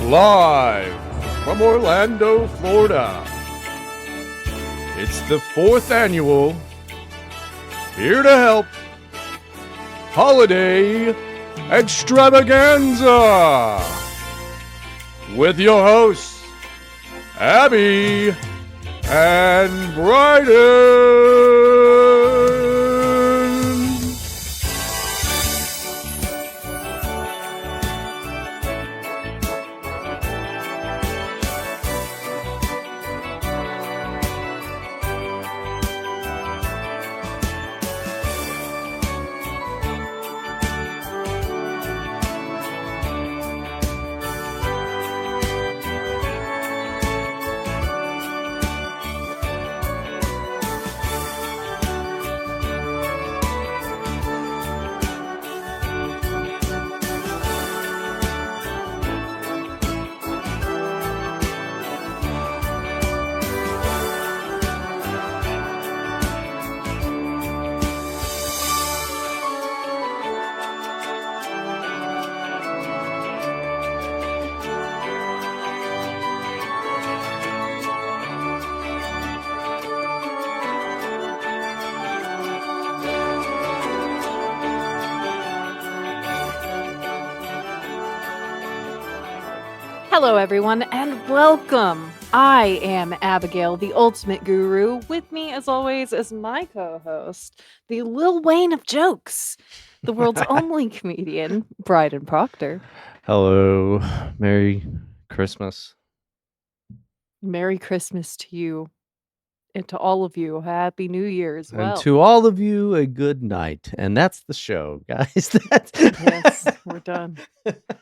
Live from Orlando, Florida. It's the 4th annual Here to Help Holiday Extravaganza with your hosts, Abby and Bryden. Hello, everyone, and welcome. I am Abigail, the ultimate guru. With me, as always, is my co-host, the Lil Wayne of jokes, the world's only comedian, Bryden Proctor. Hello. Merry Christmas. Merry Christmas to you, and to all of you. Happy New Year as well. And to all of you, a good night. And that's the show, guys. Yes, we're done.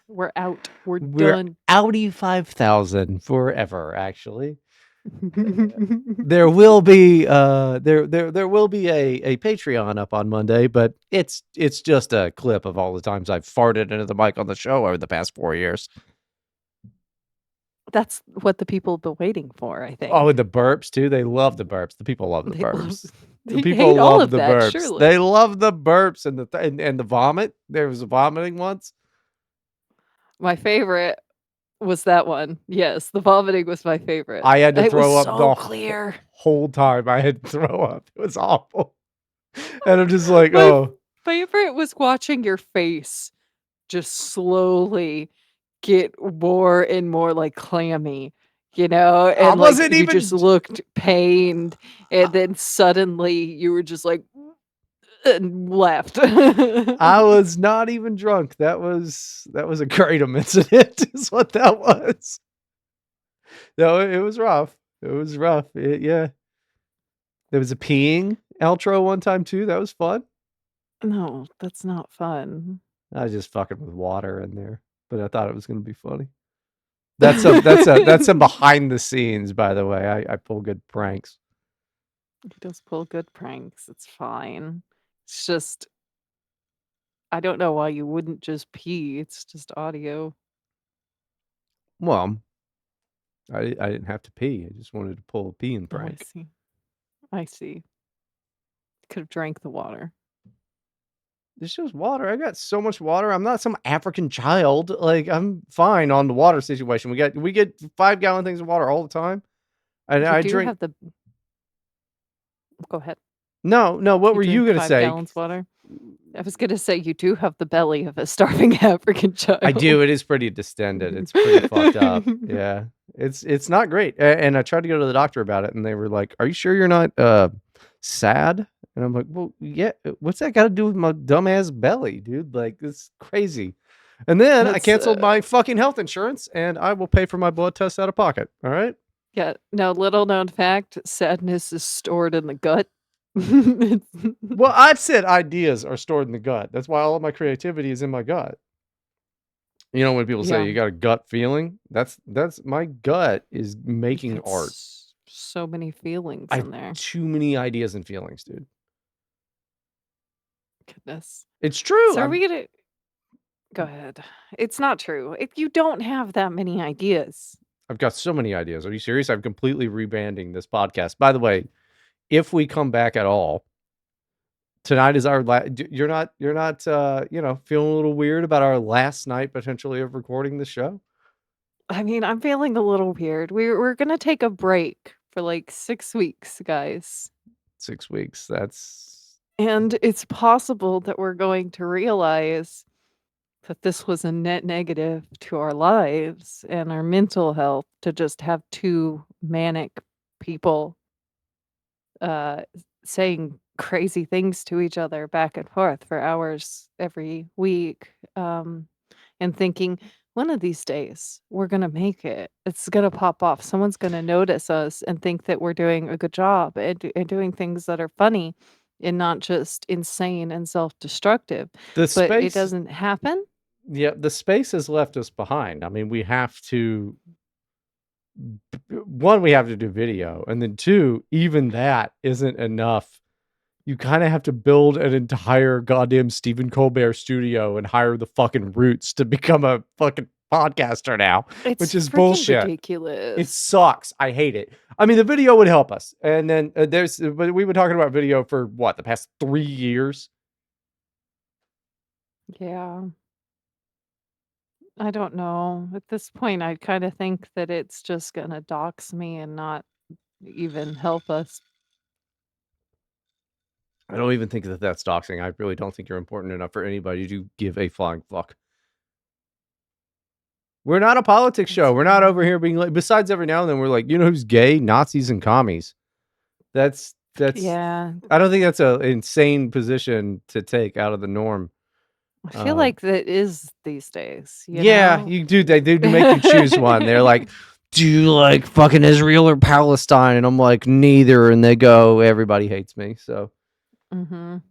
We're out. We're done. Audi 5000 forever, actually. There will be there will be a Patreon up on Monday, but it's just a clip of all the times I've farted into the mic on the show over the past 4 years. That's what the people have been waiting for, I think. Oh, and the burps too. They love the burps. The people love the burps. They The people hate all love of the that, burps. surely. They love the burps and and the vomit. There was a vomiting once. My favorite was that one. Yes, the vomiting was my favorite. I had to It throw was up so the clear. whole time. I had to throw up. It was awful. And I'm just like, My oh. favorite was watching your face just slowly get more and more like clammy, you know, I and like wasn't you even just looked pained, and then suddenly you were just like and left. I was not even drunk. That was a kratom incident is what that was. No, it was rough. It was rough. Yeah. There was a peeing outro one time too. That was fun. No, that's not fun. I was just fucking with water in there, but I thought it was going to be funny. That's some behind the scenes, by the way. I pull good pranks. He does pull good pranks. It's fine. It's just, I don't know why you wouldn't just pee. It's just audio. Well, I didn't have to pee. I just wanted to pull a peeing Oh, I prank. see. I see. Could have drank the water. There's just water. I got so much water. I'm not some African child. Like, I'm fine on the water situation. We get 5-gallon things of water all the time. And You I do drink. have the. Go ahead. No. What were you drink gonna 5 say? gallons water. I was gonna say you do have the belly of a starving African child. I do. It is pretty distended. It's pretty fucked up. Yeah, it's not great. And I tried to go to the doctor about it, and they were like, "Are you sure you're not sad?" And I'm like, "Well, yeah. What's that got to do with my dumbass belly, dude? Like, it's crazy." And then I canceled my fucking health insurance, and I will pay for my blood test out of pocket. All right. Yeah. Now, little known fact: sadness is stored in the gut. Well, I've said ideas are stored in the gut. That's why all of my creativity is in my gut. You know, when people say you got a gut feeling, that's my gut is making art. So many feelings I in there. have too many ideas and feelings, dude. Goodness. It's true. So are we gonna go ahead? It's not true. If you don't have that many ideas. I've got so many ideas. Are you serious? I'm completely rebanding this podcast. By the way, if we come back at all, tonight is our you're not feeling a little weird about our last night potentially of recording the show? I mean, I'm feeling a little weird. We're gonna take a break for like 6 weeks, guys. 6 weeks. That's And it's possible that we're going to realize that this was a net negative to our lives and our mental health to just have two manic people uh, saying crazy things to each other back and forth for hours every week, and thinking one of these days we're gonna make it. It's gonna pop off. Someone's gonna notice us and think that we're doing a good job and doing things that are funny and not just insane and self-destructive. the But it space. doesn't happen. Yeah, the space has left us behind. I mean, we have to one, we have to do video, and then two, even that isn't enough. You kind of have to build an entire goddamn Stephen Colbert studio and hire the fucking Roots to become a fucking podcaster now, It's which is freaking bullshit. It ridiculous. sucks. I hate it. I mean, the video would help us, and then but we've been talking about video for what, the past 3 years. Yeah. I don't know. At this point, I kind of think that it's just gonna dox me and not even help us. I don't even think that that's doxing. I really don't think you're important enough for anybody to give a flying fuck. We're not a politics show. That's We're not over fine. here being like, besides every now and then we're like, you know who's gay? Nazis and commies. That's Yeah, I don't think that's an insane position to take out of the norm. I feel like that is these days, you Yeah, know? you do. They do make you choose one. They're like, do you like fucking Israel or Palestine? And I'm like, neither. And they go, everybody hates me. So, Mhm.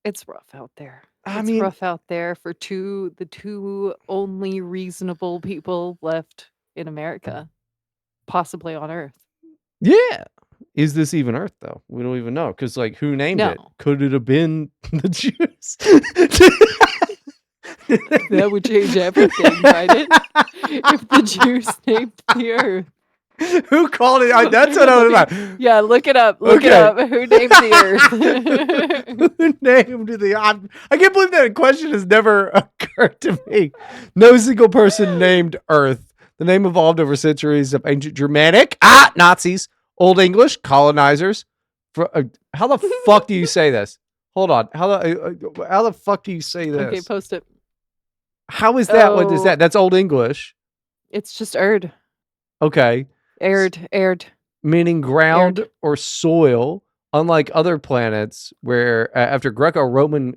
It's rough out there. I It's mean, rough out there for the two only reasonable people left in America, possibly on Earth. yeah. Is this even Earth, though? We don't even know. Because, like, who named it? No. Could it have been the Jews? That would change everything, Bryden. If the Jews named the Earth. Who called it? That's what I was about. Yeah, look it up. Look it up. Who named the Earth? Who named the? I can't believe that question has never occurred to me. No single person named Earth. The name evolved over centuries of ancient Germanic, Nazis, Old English, colonizers. How the fuck do you say this? Hold on. How the fuck do you say this? Okay, post it. How is that? What is that? That's Old English. It's just Erd. Okay. Aired. Meaning ground or soil, unlike other planets where after Greco-Roman,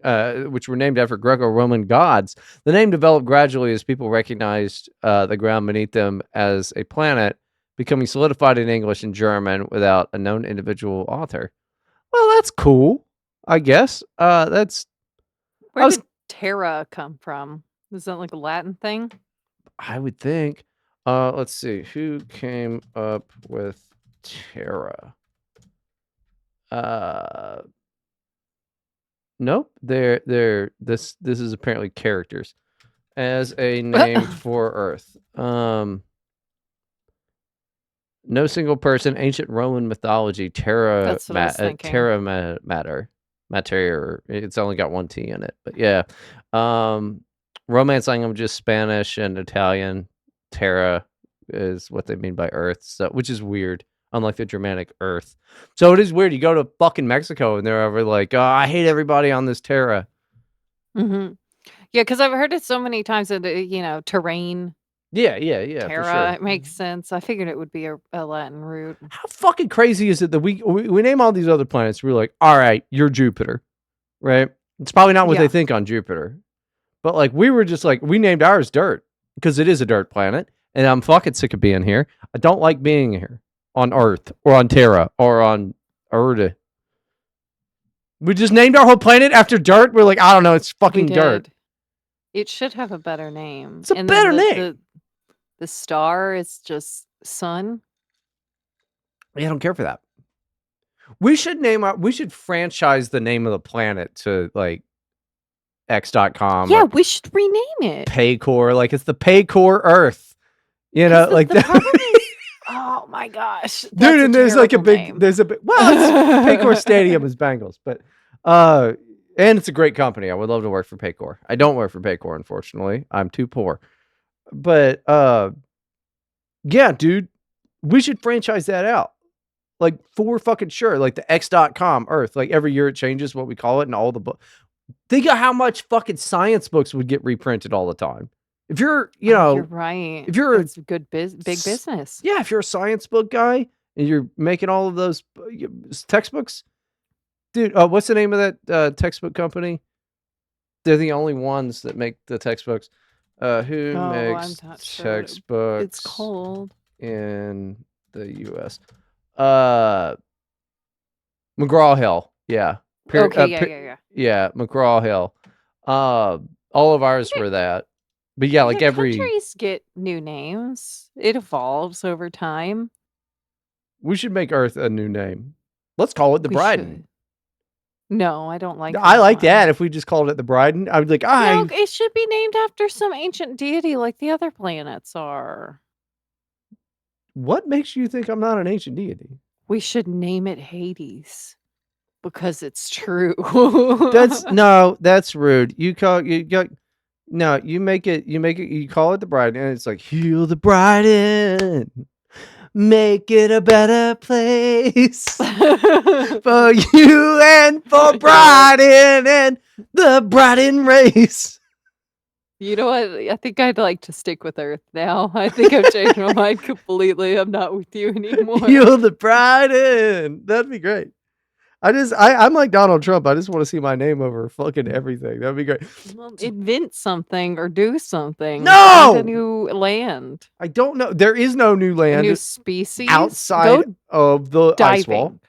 which were named after Greco-Roman gods, the name developed gradually as people recognized the ground beneath them as a planet, becoming solidified in English and German without a known individual author. Well, that's cool, I guess. Where did Terra come from? Is that like a Latin thing? I would think. Let's see. Who came up with Terra? Nope. This is apparently characters as a name for Earth. No single person. Ancient Roman mythology. Terra. That's what I was thinking. Terra matter. Mater. It's only got one T in it, but yeah. Romance languages: Spanish and Italian. Terra is what they mean by Earth, so which is weird. Unlike the Germanic Earth. So it is weird. You go to fucking Mexico and they're over like, oh, I hate everybody on this Terra. Mm-hmm. Yeah, because I've heard it so many times that, terrain. Yeah. Terra, for sure. it makes sense. I figured it would be a Latin root. How fucking crazy is it that we name all these other planets? We're like, all right, you're Jupiter, right? It's probably not what they think on Jupiter. But like, we were just like, we named ours Dirt because it is a dirt planet. And I'm fucking sick of being here. I don't like being here. On Earth or on Terra or on Earth. We just named our whole planet after dirt. We're like, I don't know, it's fucking dirt. It should have a better name. It's a better name. The star is just sun. Yeah, I don't care for that. We should franchise the name of the planet to like X.com. Yeah, we should rename it. Paycor, like it's the Paycor Earth. You know, like that. Oh my gosh, dude! And there's like a big, well, it's Paycor Stadium is Bengals, but and it's a great company. I would love to work for Paycor. I don't work for Paycor, unfortunately. I'm too poor. but yeah, dude, we should franchise that out. Like, for fucking sure. Like the X.com Earth. Like every year it changes what we call it and all the book. Think of how much fucking science books would get reprinted all the time. If you're, Oh, you're right. if you're It's good big business. yeah, if you're a science book guy and you're making all of those textbooks, dude, what's the name of that textbook company? They're the only ones that make the textbooks. Who Oh, I'm makes not sure what it's textbooks called. in the U.S.? Uh, McGraw-Hill. Yeah. Okay, yeah. Yeah, McGraw-Hill. All of ours Yeah, were that. But yeah, like every countries get new names. It evolves over time. we should make Earth a new name. Let's call it the We Bryden. should. No, I don't like I that like that. one. If we just called it the Bryden, I would be like, No, it should be named after some ancient deity like the other planets are. what makes you think I'm not an ancient deity? We should name it Hades because it's true. That's rude. You got no, you make it, you call it the Bryden, and it's like, heal the Bryden, make it a better place for you and for Bryden and the Bryden race. You know what? I think I'd like to stick with Earth now. I think I've changed my mind completely. I'm not with you anymore. Heal the Bryden. That'd be great. I'm like Donald Trump. I just want to see my name over fucking everything. That'd be great. Well, invent something or do something. No! Find a new land. I don't know. There is no new A land new species. outside of the ice wall. Diving.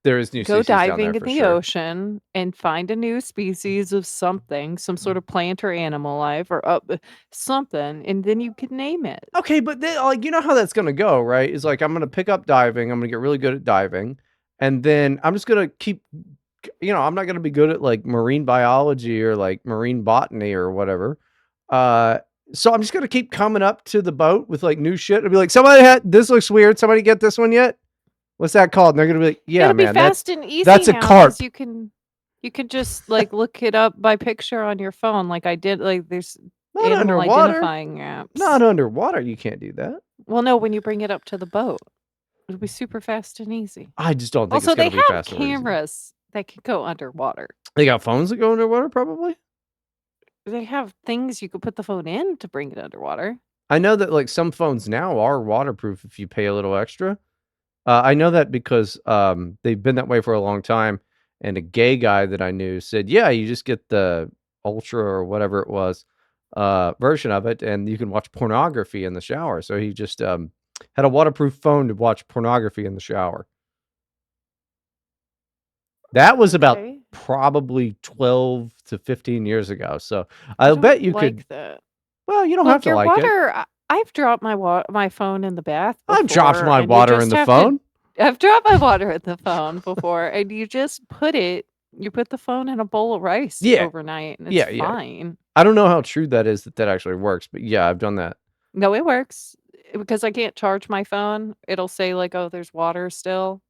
There is new Go species down diving there in for the sure. ocean and find a new species of something, some sort of plant or animal life or something, and then you could name it. Okay, but then, like, you know how that's gonna go, right? Is like I'm gonna pick up diving. I'm gonna get really good at diving, and then I'm just gonna keep. I'm not gonna be good at like marine biology or like marine botany or whatever. So I'm just gonna keep coming up to the boat with like new shit. I'll be like, somebody had this looks weird. Somebody get this one yet? What's that called? And they're gonna be like, yeah, It'll be man, fast and easy that's a now carp. because you can just like look it up by picture on your phone, like I did. Like there's Not animal underwater. identifying apps. Not underwater. You can't do that. Well, no, when you bring it up to the boat, it'll be super fast and easy. I just don't think Also, it's gonna they be have fast and easy. cameras that can go underwater. They got phones that go underwater, probably. They have things you could put the phone in to bring it underwater. I know that like some phones now are waterproof if you pay a little extra. I know that because they've been that way for a long time. And a gay guy that I knew said, "Yeah, you just get the Ultra or whatever it was version of it, and you can watch pornography in the shower." So he just had a waterproof phone to watch pornography in the shower. That was about probably 12 to 15 years ago. So I'll bet you could. That. Well, you don't have to your like water, it. I've dropped my phone in the bath before. I've dropped my water in the phone. I've dropped my water in the phone before, and you just put the phone in a bowl of rice overnight, and it's fine. I don't know how true that is that actually works, but yeah, I've done that. No, it works because I can't charge my phone. It'll say like, "Oh, there's water still."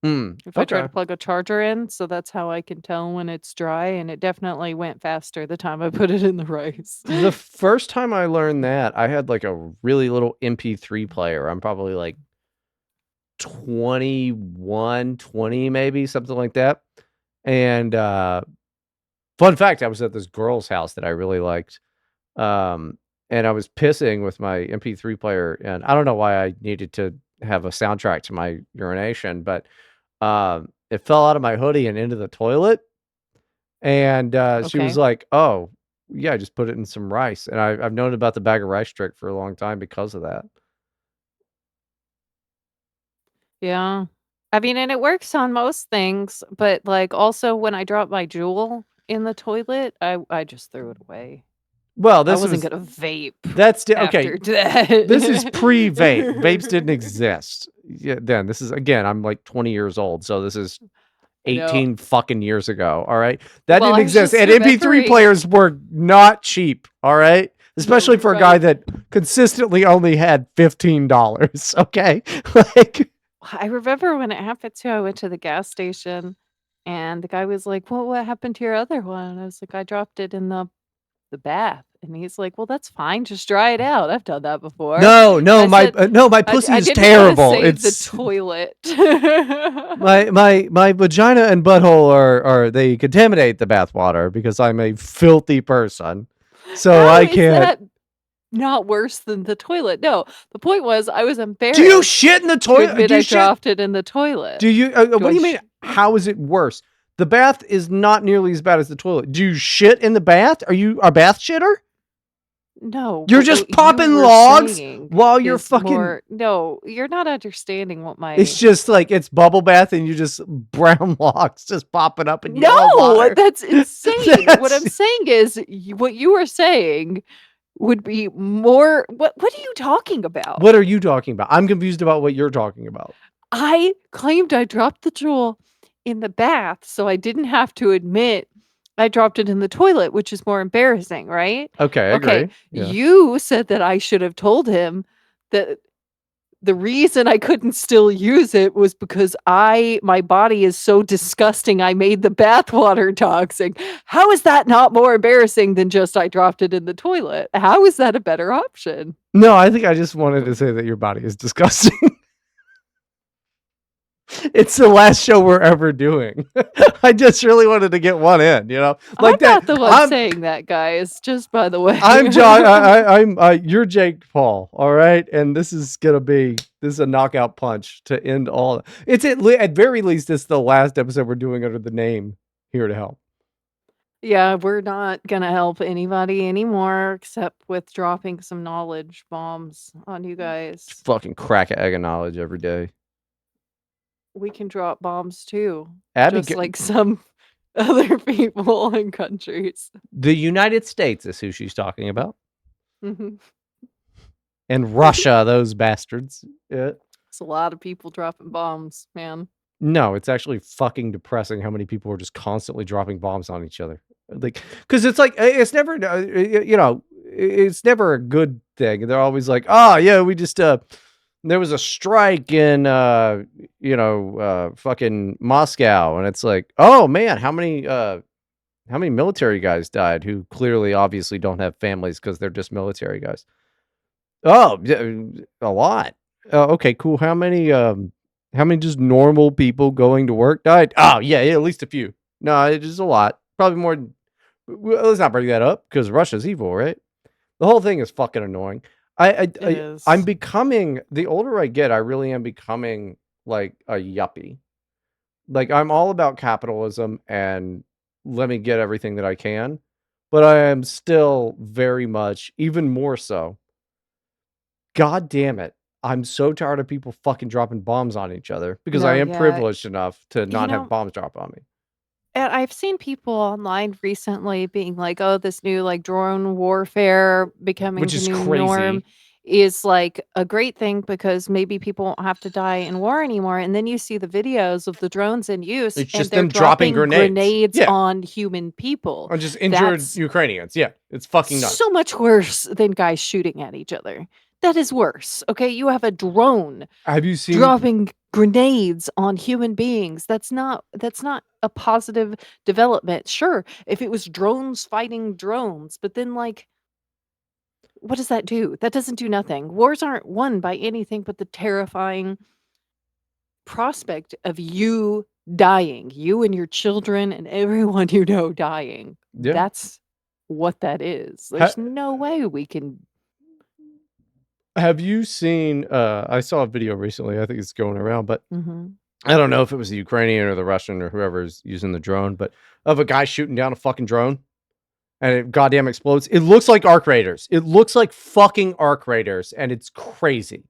If I try to plug a charger in, so that's how I can tell when it's dry, and it definitely went faster the time I put it in the rice. The first time I learned that, I had like a really little MP3 player. I'm probably like 21, 20 maybe, something like that. And fun fact, I was at this girl's house that I really liked. And I was pissing with my MP3 player, and I don't know why I needed to have a soundtrack to my urination, but it fell out of my hoodie and into the toilet. And she was like, "Oh, yeah, just put it in some rice." And I've known about the bag of rice trick for a long time because of that. Yeah. I mean, and it works on most things, but like also when I dropped my jewel in the toilet, I just threw it away. Well, I wasn't gonna vape. That's okay. After that. This is pre-vape. Vapes didn't exist. Yeah, then this is again. I'm like 20 years old, so this is 18 fucking years ago. All right, that didn't exist, and MP3 players were not cheap. All right, especially for a guy that consistently only had $15. Okay, like I remember when it happened too. I went to the gas station, and the guy was like, "Well, what happened to your other one?" I was like, "I dropped it in the bath." And he's like, "Well, that's fine. Just dry it out. I've done that before." No, And no, I said, my pussy I is didn't want to terrible. say the It's toilet. my vagina and butthole are they contaminate the bathwater because I'm a filthy person. So How I is can't. that not worse than the toilet? No, the point was I was Do you embarrassed shit in the to toilet? admit Do you I shit? dropped it in the toilet. Do you? Do What I do you mean? sh How is it worse? The bath is not nearly as bad as the toilet. Do you shit in the bath? Are you a bath shitter? No, You're but just what you popping were logs saying while you're is fucking. more no, you're not understanding what It's my just like it's bubble bath and you just brown logs just popping up in yellow No, water. that's insane. What That's I'm saying is what you were saying would be more what are you talking about? what are you talking about? I'm confused about what you're talking about. I claimed I dropped the jewel in the bath, so I didn't have to admit I dropped it in the toilet, which is more embarrassing, right? Okay, I Okay, agree. Yeah. you said that I should have told him that the reason I couldn't still use it was because my body is so disgusting, I made the bathwater toxic. How is that not more embarrassing than just I dropped it in the toilet? How is that a better option? No, I think I just wanted to say that your body is disgusting. It's the last show we're ever doing. I just really wanted to get one in, I'm like that. not the one saying that, guys, just by the way. I'm John. I'm you're Jake Paul. All right, and this is a knockout punch to end all. It's at very least it's the last episode we're doing under the name Here to Help. Yeah, we're not gonna help anybody anymore except with dropping some knowledge bombs on you guys. Fucking crack an egg of knowledge every day. We can drop bombs too, just Abby, like some other people and countries. the United States is who she's talking about, Mhm. and Russia, those bastards. Yeah. It's a lot of people dropping bombs, man. No, it's actually fucking depressing how many people are just constantly dropping bombs on each other. Like, because it's like it's never, it's never a good thing. They're always like, oh yeah, we just there was a strike in fucking Moscow, and it's like, oh man, how many military guys died who clearly obviously don't have families because they're just military guys. Oh, yeah, a lot. Okay, cool. How many just normal people going to work died? Oh, yeah, at least a few. No, it's just a lot. Probably more. Let's not bring that up because Russia's evil, right? The whole thing is fucking annoying. It I'm is. becoming the older I get, I really am becoming like a yuppie. Like I'm all about capitalism and let me get everything that I can, but I am still very much, even more so. God damn it. I'm so tired of people fucking dropping bombs on each other because I No, am yeah. privileged enough to You not have know, bombs drop on me, and I've seen people online recently being like, "Oh, this new like drone warfare becoming which the is new norm crazy. is like a great thing because maybe people won't have to die in war anymore." And then you see the videos of the drones in use It's and just they're them dropping dropping grenades. grenades Yeah. on human people. On just injured That's Ukrainians. Yeah. It's fucking nuts. so much worse than guys shooting at each other. That is worse. Okay, you have a drone Have you seen dropping grenades on human beings. That's not a positive development. Sure, if it was drones fighting drones, but then like what does that do? That doesn't do nothing. Wars aren't won by anything but the terrifying prospect of you dying, you and your children and everyone you know dying. yeah. That's what that is. Ha- There's no way we can. have you seen I saw a video recently, I think it's going around, but Mhm. I don't know if it was the Ukrainian or the Russian or whoever's using the drone, but of a guy shooting down a fucking drone and it goddamn explodes. It looks like arc raiders. It looks like fucking arc raiders, and it's crazy.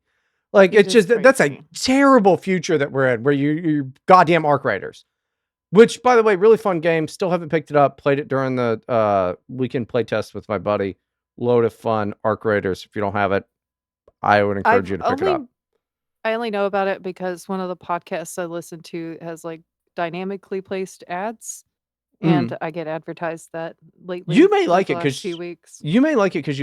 Like It it's is just that's a crazy. terrible future that we're in, where you goddamn arc raiders. Which, by the way, really fun game. Still haven't picked it up. Played it during the weekend play test with my buddy. Load of fun. Arc raiders. If you don't have it, I would encourage I've you to pick it up. only I only know about it because one of the podcasts I listen to has, like, dynamically placed ads, Mm. and I get advertised that You lately, may like, like the it last few because weeks. you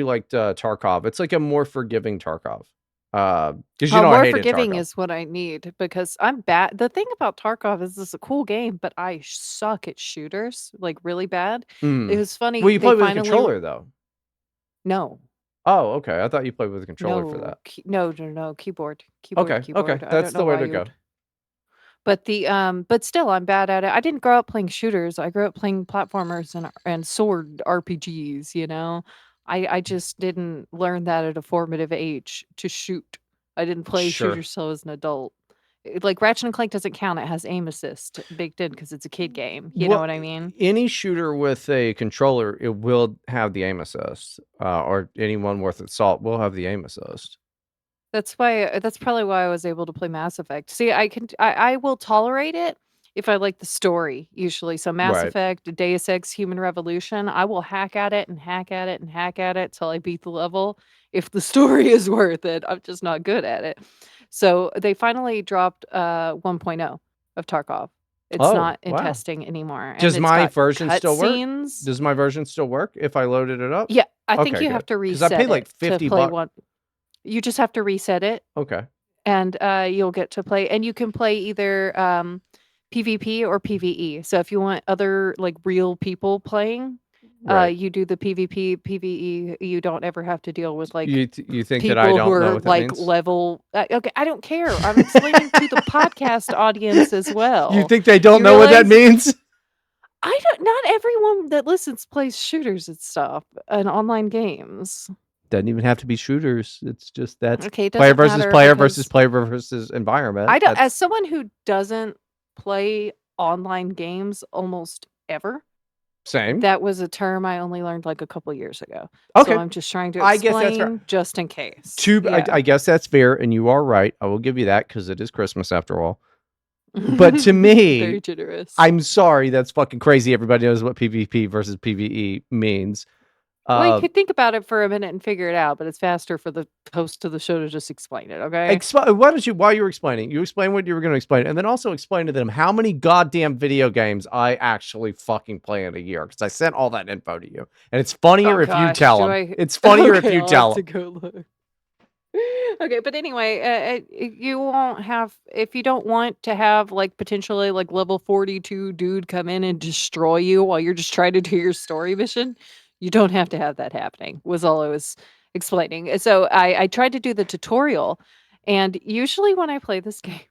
liked Tarkov. It's like a more forgiving Tarkov. Because I More hated forgiving Tarkov. is what I need because I'm bad the thing about Tarkov is it's a cool game, but I suck at shooters, like, really bad. It Mm. was Well, funny, you they play with a finally controller though. No. Oh, okay. I thought you played with a controller for No. that. No. Keyboard. Okay. I That's don't the know way why to you go. would. But still, I'm bad at it. I didn't grow up playing shooters. I grew up playing platformers and sword RPGs, you know? I just didn't learn that at a formative age to shoot. I didn't play Sure. shooters till I was an adult. Like, Ratchet& and Clank doesn't count, it has aim assist baked in because it's a kid game, you know Well, what I mean? any shooter with a controller, it will have the aim assist, or anyone worth its salt will have the aim assist. That's probably why I was able to play Mass Effect. See, I will tolerate it if I like the story, usually. So Mass Right. Effect, Deus Ex Human Revolution, I will hack at it and hack at it and hack at it till I beat the level. If the story is worth it, I'm just not good at it. So they finally dropped 1.0 of Tarkov. It's Oh, not in wow. testing anymore, and Does it's my got version still work? cutscenes. Does my version still work if I loaded it up? Yeah, I think Okay, you have good. to Because I paid reset like it to 50 play bucks. one. You just have to reset it Okay. and you'll get to play, and you can play either PvP or PvE. So if you want other like real people playing, Right. you do the PvP, PvE. You don't ever have to deal with like You think that I people who don't know are what that like means? level. Okay, I don't care. I'm explaining to the podcast audience as You well. think they don't You know what that realize means? I don't. Not everyone that listens plays shooters and stuff and online games. Doesn't even have to be shooters. It's just that's Okay, it player doesn't versus matter player versus because player versus environment. I don't, That's as someone who doesn't play online games almost ever, same. that was a term I only learned like a couple years ago. So Okay. I'm just trying to I guess that's fair. explain just in case. I Yeah. guess that's fair, and you are right. I will give you that because it is Christmas after all. But to me, Very generous. I'm sorry, that's fucking crazy. Everybody knows what PvP versus PvE means. Well, you Uh, could think about it for a minute and figure it out, but it's faster for the host of the show to just explain it, okay? why don't you, while you're explaining, you explain what you were going to explain, and then also explain to them how many goddamn video games I actually fucking play in a year, because I sent all that info to you, and it's Oh funnier if you gosh, tell do them. I? It's funnier if Okay, you I'll have tell to them. go look. Okay, but anyway, you won't have if you don't want to have like potentially like level 42 dude come in and destroy you while you're just trying to do your story mission. You don't have to have that happening. Was all I was explaining. So I tried to do the tutorial, and usually when I play this game,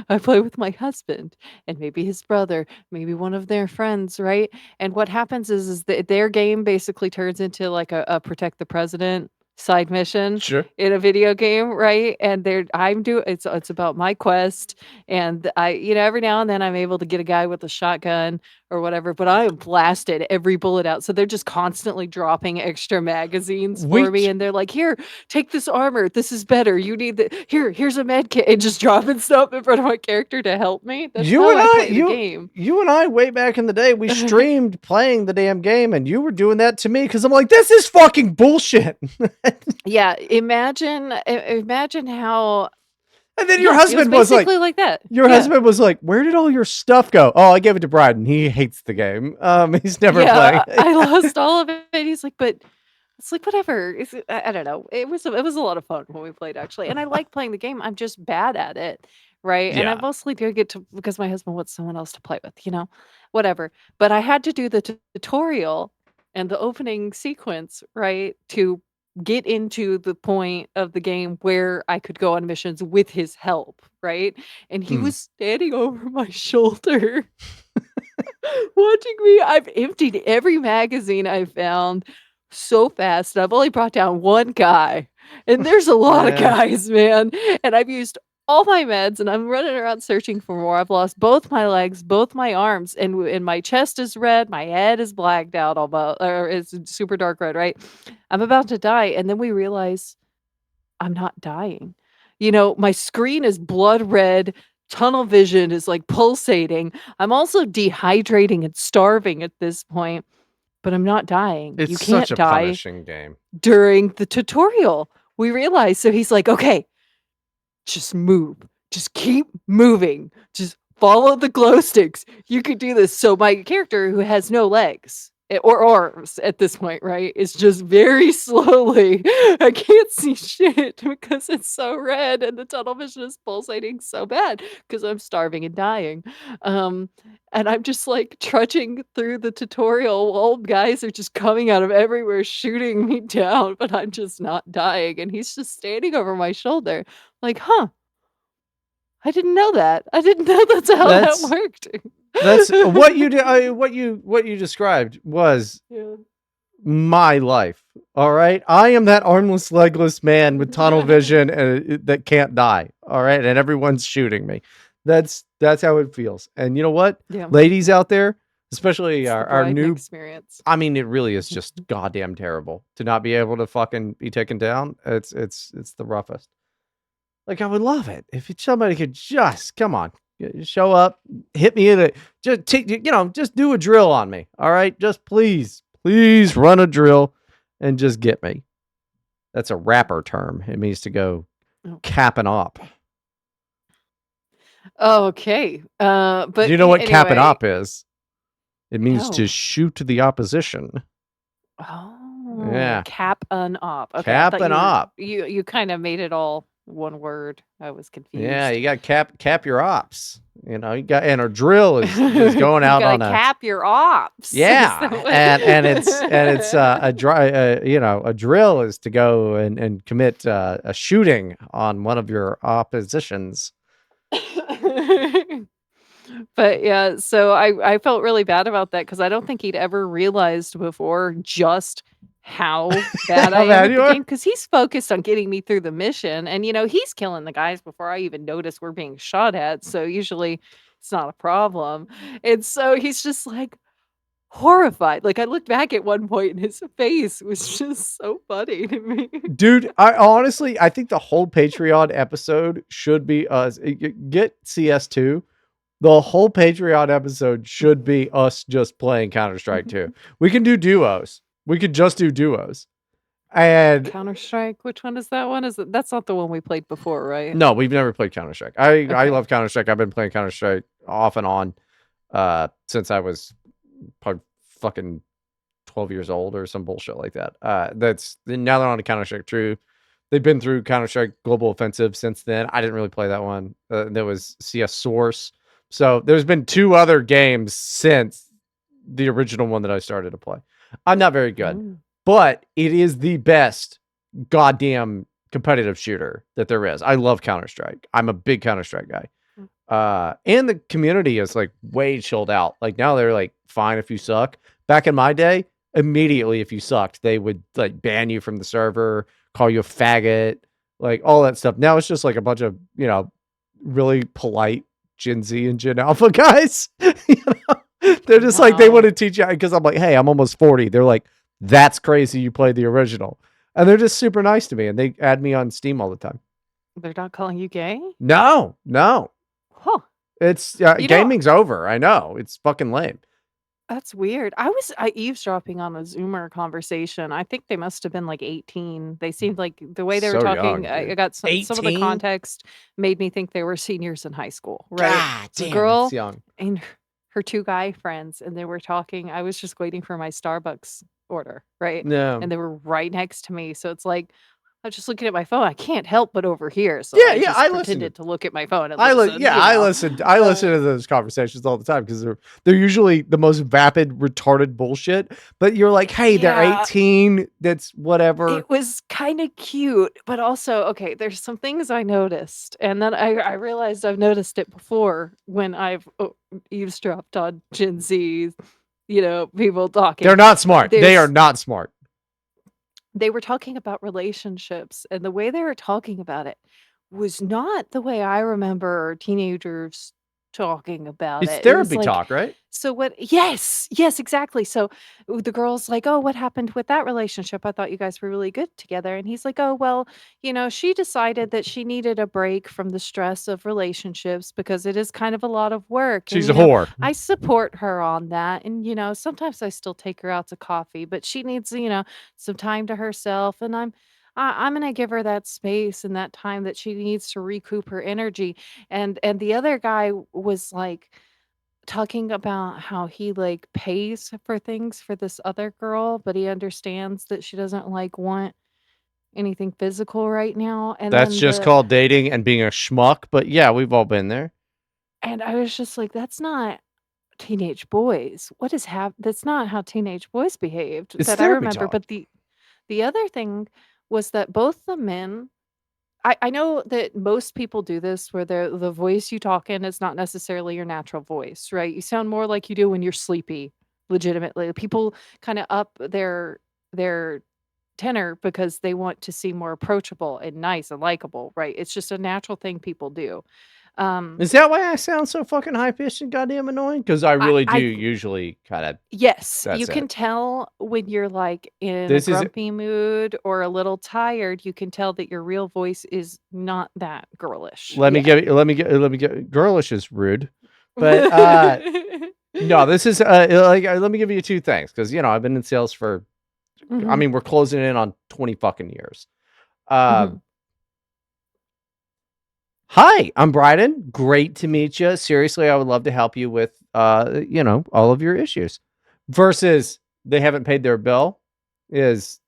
I play with my husband and maybe his brother, maybe one of their friends, right? And what happens is that their game basically turns into like a protect the president side mission Sure. in a video game, right? And it's about my quest, and every now and then I'm able to get a guy with a shotgun or whatever, but I am blasted every bullet out. So they're just constantly dropping extra magazines for me, Which and they're like, "Here, take this armor. This is better. You need here's a med kit," and just dropping stuff in front of my character to help me. That's you how and I I, play the game. you and I, way back in the day, we streamed playing the damn game, and you were doing that to me because I'm like, this is fucking bullshit. Yeah, imagine how. And then your Yeah, it was husband was like, basically like that. your Yeah. husband was like, "Where did all your stuff go?" Oh, I gave it to Bryden. He hates the game. He's never playing. Yeah, I lost all of it. He's like, "But it's like whatever." I don't know. It was a lot of fun when we played actually, and I like playing the game. I'm just bad at it, right? And I Yeah. mostly do get to because my husband wants someone else to play with, whatever. But I had to do the tutorial and the opening sequence, right, to get into the point of the game where I could go on missions with his help, right? And he Mm. was standing over my shoulder watching me. I've emptied every magazine I found so fast. I've only brought down one guy, and there's a lot of Yeah. guys, man. And I've used all my meds, and I'm running around searching for more. I've lost both my legs, both my arms, and my chest is red. My head is blacked out, almost, or it's super dark red. Right, I'm about to die, and then we realize I'm not dying. My screen is blood red, tunnel vision is, like, pulsating. I'm also dehydrating and starving at this point, but I'm not dying. It's You such can't a die punishing game. during the tutorial. We realize, so he's like, "Okay, just move. Just keep moving. Just follow the glow sticks. You could do this." So my character who has no legs or at this point, right? It's just very slowly. I can't see shit because it's so red and the tunnel vision is pulsating so bad because I'm starving and dying. Um, and I'm just like trudging through the tutorial while guys are just coming out of everywhere shooting me down, but I'm just not dying. And he's just standing over my shoulder, like, huh, I didn't know that. I didn't know that's how that That's worked. that's what you did. What you described was Yeah. my life. All right, I am that armless, legless man with tunnel vision and that can't die. All right, and everyone's shooting me. That's how it feels. And you know what, Yeah. ladies out there, especially It's the our Bryden new. experience. I mean, it really is just goddamn terrible to not be able to fucking be taken down. It's the roughest. Like I would love it if somebody could just come on, show up, hit me in a just take just do a drill on me. All right, just please run a drill and just get me. That's a rapper term. It means to go Oh. capping up. Okay. Do But you know what capping anyway, up is? It means to no. shoot the opposition. Oh, Yeah, cap an op. Okay, I thought capping you were up. you kind of made it all one word. I was Yeah, confused. you got cap your ops. You got and a drill is going You out gotta on a cap your ops. Is that yeah, and it's a dry a drill is to go and commit a shooting on one of your oppositions. what? But yeah, so I felt really bad about that because I don't think he'd ever realized before just how bad I How am bad at the you are? game because he's focused on getting me through the mission, and he's killing the guys before I even notice we're being shot at. So usually it's not a problem, and so he's just like horrified. Like I looked back at one point, and his face was just so funny to me. Dude, I think the whole Patreon episode should be us get CS2. The whole Patreon episode should be us just playing Counter-Strike 2. We can do duos. We could just do duos. And Counter Strike, which one is that one? That's not the one we played before, right? no, we've never played Counter Strike. I Okay. love Counter Strike. I've been playing Counter Strike off and on since I was probably fucking 12 years old or some bullshit like that. That's now they're on to Counter Strike True. They've been through Counter Strike Global Offensive since then. I didn't really play that one. There was CS Source. So there's been two other games since the original one that I started to play. I'm not very good, Mm. but it is the best goddamn competitive shooter that there is. I love Counter Strike. I'm a big Counter Strike guy. And the community is like way chilled out. Like now they're like fine if you suck. Back in my day, immediately if you sucked, they would like ban you from the server, call you a faggot, like all that stuff. Now it's just like a bunch of, really polite Gen Z and Gen Alpha guys. They're just like they want Wow. to teach you because I'm like, hey, I'm almost 40. They're like, that's crazy. You played the original. And they're just super nice to me and they add me on Steam all the time. They're not calling you gay? No. Huh. It's You know, gaming's over. I know. It's fucking lame. that's weird. I was eavesdropping on a Zoomer conversation. I think they must have been like 18. They seemed like the way they were So talking, young, I dude. got some of the 18? context made me think they were seniors in high school, right? God The damn, that's girl young. and her two guy friends, and they were talking. I was just waiting for my Starbucks order, right? No. And they were right next to me. So it's like I was just looking at my phone. I can't help but overhear. So Yeah, I yeah, just I listened to pretended to look at my phone and I li- listen, yeah, you I know. listened I listen Uh, to those conversations all the time because they're usually the most vapid, retarded bullshit. But you're like, hey, they're yeah, 18, that's whatever. it was kinda cute, but also okay, there's some things I noticed, and then I realized I've noticed it before when I've, eavesdropped on Gen Z's, people They're talking. not smart. They are There's not smart. They were talking about relationships, and the way they were talking about it was not the way I remember teenagers talking about It's it. It was therapy like, talk, right? so what yes, exactly. So the girl's like, "Oh, what happened with that relationship? I thought you guys were really good together." And he's like, "Oh, well, she decided that she needed a break from the stress of relationships because it is kind of a lot of work. And, She's a whore. I support her on that. And, sometimes I still take her out to coffee, but she needs, some time to herself. And I'm gonna give her that space and that time that she needs to recoup her energy." And the other guy was like, talking about how he like pays for things for this other girl, but he understands that she doesn't like want anything physical right now. And That's then just the called dating and being a schmuck. But yeah, we've all been there. and I was just like, that's not teenage boys. What is that's not how teenage boys behaved It's that I therapy remember. talk. But the other thing was that both the men I know that most people do this where the voice you talk in is not necessarily your natural voice, right? You sound more like you do when you're sleepy, legitimately. People kind of up their tenor because they want to seem more approachable and nice and likable, right? It's just a natural thing people do. Um, Is that why I sound so fucking high pitched and goddamn annoying? Because I really do I usually kind of. yes, you That's it. can tell when you're like in a This is. grumpy mood or a little tired, you can tell that your real voice is not that girlish. Let me Yeah. get. Let me get. Girlish is rude, but no. This is let me give you two things because I've been in sales for. I Mhm, mean, we're closing in on 20 fucking years. Uh, mhm. Hi, I'm Bryden. Great to meet you. Seriously, I would love to help you with all of your issues. Versus they haven't paid their bill is,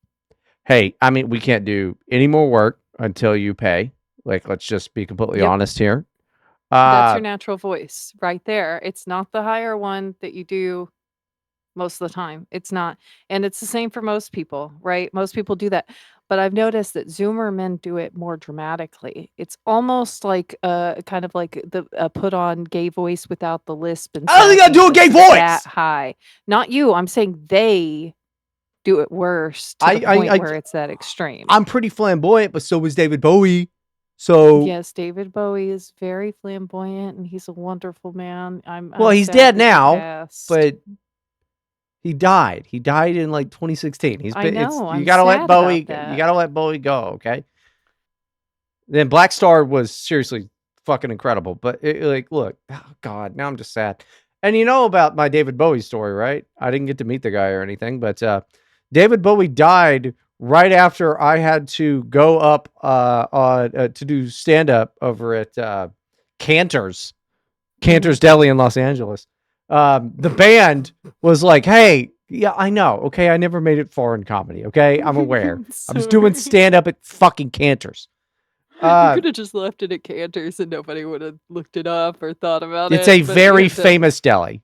hey, I mean, we can't do any more work until you pay. Like, let's just be completely Yep, honest here. that's Uh your natural voice right there. It's not the higher one that you do most of the time. It's not. And it's the same for most people, right? Most people do that. But I've noticed that Zoomer men do it more dramatically. It's almost like kind of like the put on gay voice without the lisp and I don't think I sassy, do a but gay it's that voice. high. Not you. I'm saying they do it worse to the I, I, point I, where it's that extreme. I'm pretty flamboyant, but so was David Bowie. So, Yes, David Bowie is very flamboyant and he's a wonderful man. well, I'm he's sad dead that he now, passed. but he died. He died in like 2016. He's I been. It's know. you I'm gotta let sad about Bowie. You that. gotta let Bowie go. Okay. Then Black Star was seriously fucking incredible. But like, look, oh god, now I'm just sad. And you know about my David Bowie story, right? I didn't get to meet the guy or anything, but David Bowie died right after I had to go up to do stand up over at Cantor's Mhm. Cantor's Deli in Los Angeles. The band was like, "Hey, yeah, I know. Okay, I never made it far in comedy. Okay, I'm aware. I was doing Sorry. stand up at fucking Cantor's. You Uh, could have just left it at Cantor's and nobody would have looked it up or thought about it's it, a but you very had to famous deli.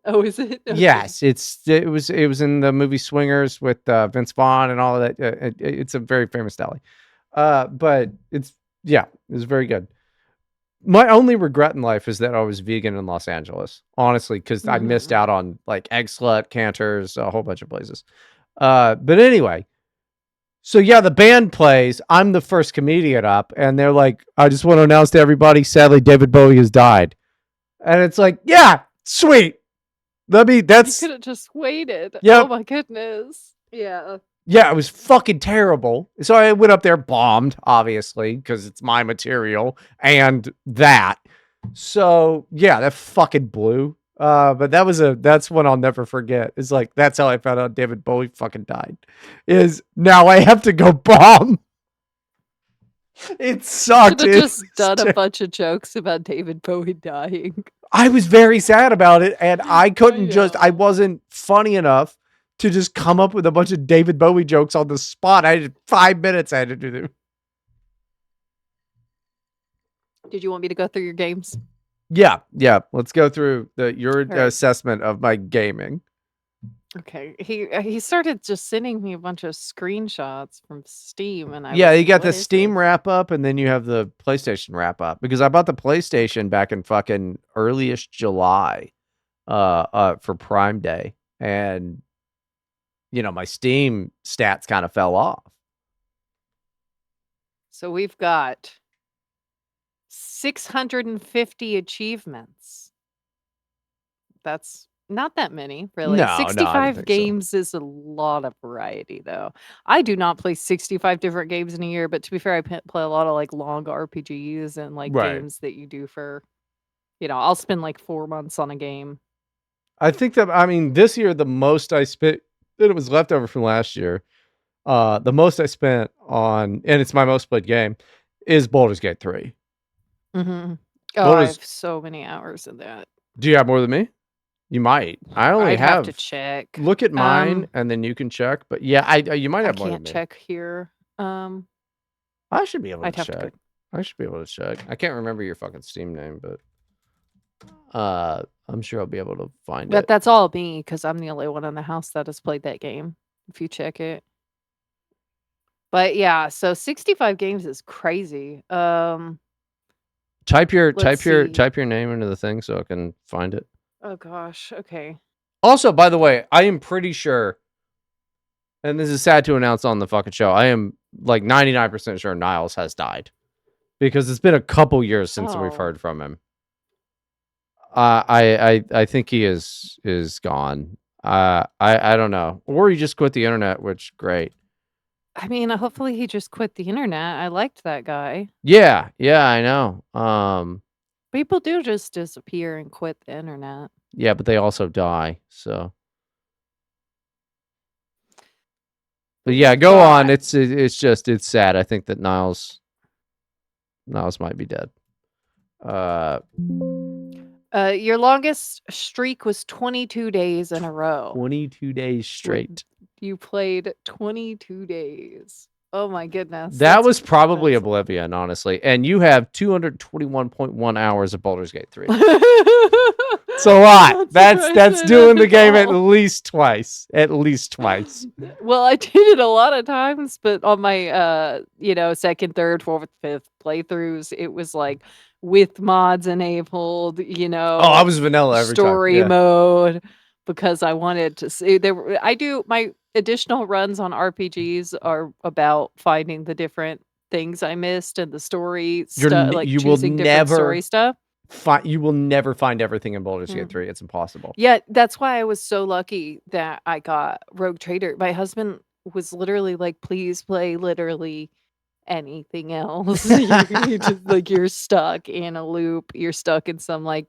Oh, is it? Okay. Yes, it was in the movie Swingers with Vince Vaughn and all of that. It's a very famous deli. But it's very good. My only regret in life is that I was vegan in Los Angeles, honestly, because I missed Mhm. out on like Egg Slut, Cantor's, a whole bunch of places. But anyway, so yeah, the band plays. I'm the first comedian up, and they're like, "I just want to announce to everybody, sadly, David Bowie has died." And it's like, yeah, sweet. Let me. You That's could have just waited. Oh yep. my goodness. Yeah. Yeah, it was fucking terrible. So I went up there, bombed, obviously, because it's my material and that. So yeah, that fucking blew. But that's one I'll never forget. It's like that's how I found out David Bowie fucking died. Is now I have to go bomb. It Should sucked. have just done a bunch of jokes about David Bowie dying. I was very sad about it, and I I couldn't I know. wasn't funny enough to just come up with a bunch of David Bowie jokes on the spot. I had 5 minutes I had to do them. Did you want me to go through your games? Yeah, yeah. Let's go through your All right. assessment of my gaming. Okay. He started just sending me a bunch of screenshots from Steam and I Yeah, was you like, got "What the is Steam this?" wrap up, and then you have the PlayStation wrap up because I bought the PlayStation back in fucking earliest July, for Prime Day, and my Steam stats kind of fell off. So we've got 650 achievements. That's not that many, really. No, I don't 65 think so. games is a lot of variety, though. I do not play 65 different games in a year, but to be fair, play a lot of like long RPGs and like Right. games that you do for, I'll spend like 4 months on a game. I think that I mean this year the most I spent that it was left over from last year. The most I spent on, and it's my most played game, is Baldur's Gate 3. Hmm. Oh, I Baldur's have so many hours in that. Do you have more than me? You might. I only I'd have to have. check. Look at mine, and then you can check. But yeah, you might I have more than can't me. check here. I should be able to I'd have to go. check. I should be able to check. I can't remember your fucking Steam name, but I'm sure I'll be able to find But it. that's all me because I'm the only one in the house that has played that game. If you check it. But yeah, so 65 games is crazy. Type your Let's see. name into the thing so I can find it. Oh gosh. Okay. Also, by the way, I am pretty sure, and this is sad to announce on the fucking show, I am like 99% sure Niles has died because it's been a couple years since we've Oh. heard from him. I think he is gone. I don't know, or he just quit the internet, which great. I mean, hopefully he just quit the internet. I liked that guy. Yeah, I know. People do just disappear and quit the internet. Yeah, but they also die. So, but yeah, We've go on. got It's just it's sad. I think that Niles might be dead. Your longest streak was 22 days in a row. 22 days straight. You played 22 days. Oh my goodness. That was probably Oblivion, honestly. And you have 221.1 hours of Baldur's Gate 3. It's a lot. That's doing the game at least twice. At least twice. Well, I did it a lot of times, but on my second, third, fourth, fifth playthroughs, it was like with mods enabled, Oh, I was vanilla every story time. Yeah. mode because I wanted to see I do my additional runs on RPGs are about finding the different things I missed and the story stuff, like choosing different story stuff. You will never find everything in Baldur's Gate 3. It's impossible. Yeah, that's why I was so lucky that I got Rogue Trader. My husband was literally like, "Please play literally anything else. You just like you're stuck in a loop. You're stuck in some like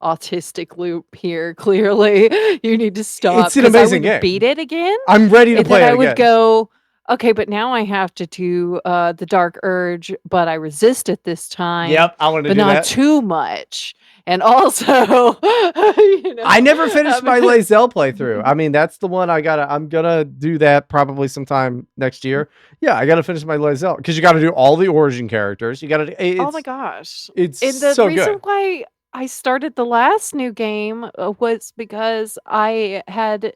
autistic loop here. Clearly, you need to stop." It's an amazing game. Beat it again. I'm ready to play it I would again. go, okay, but now I have to do the Dark Urge, but I resist it this time. Yep, I want to do that. But not too much. And also, I never finished my Lae'zel playthrough. I mean, that's the one I'm gonna do that probably sometime next year. Yeah, I gotta finish my Lae'zel because you got to do all the origin characters. You got to. Oh my gosh! It's and the so reason good. why I started the last new game was because I had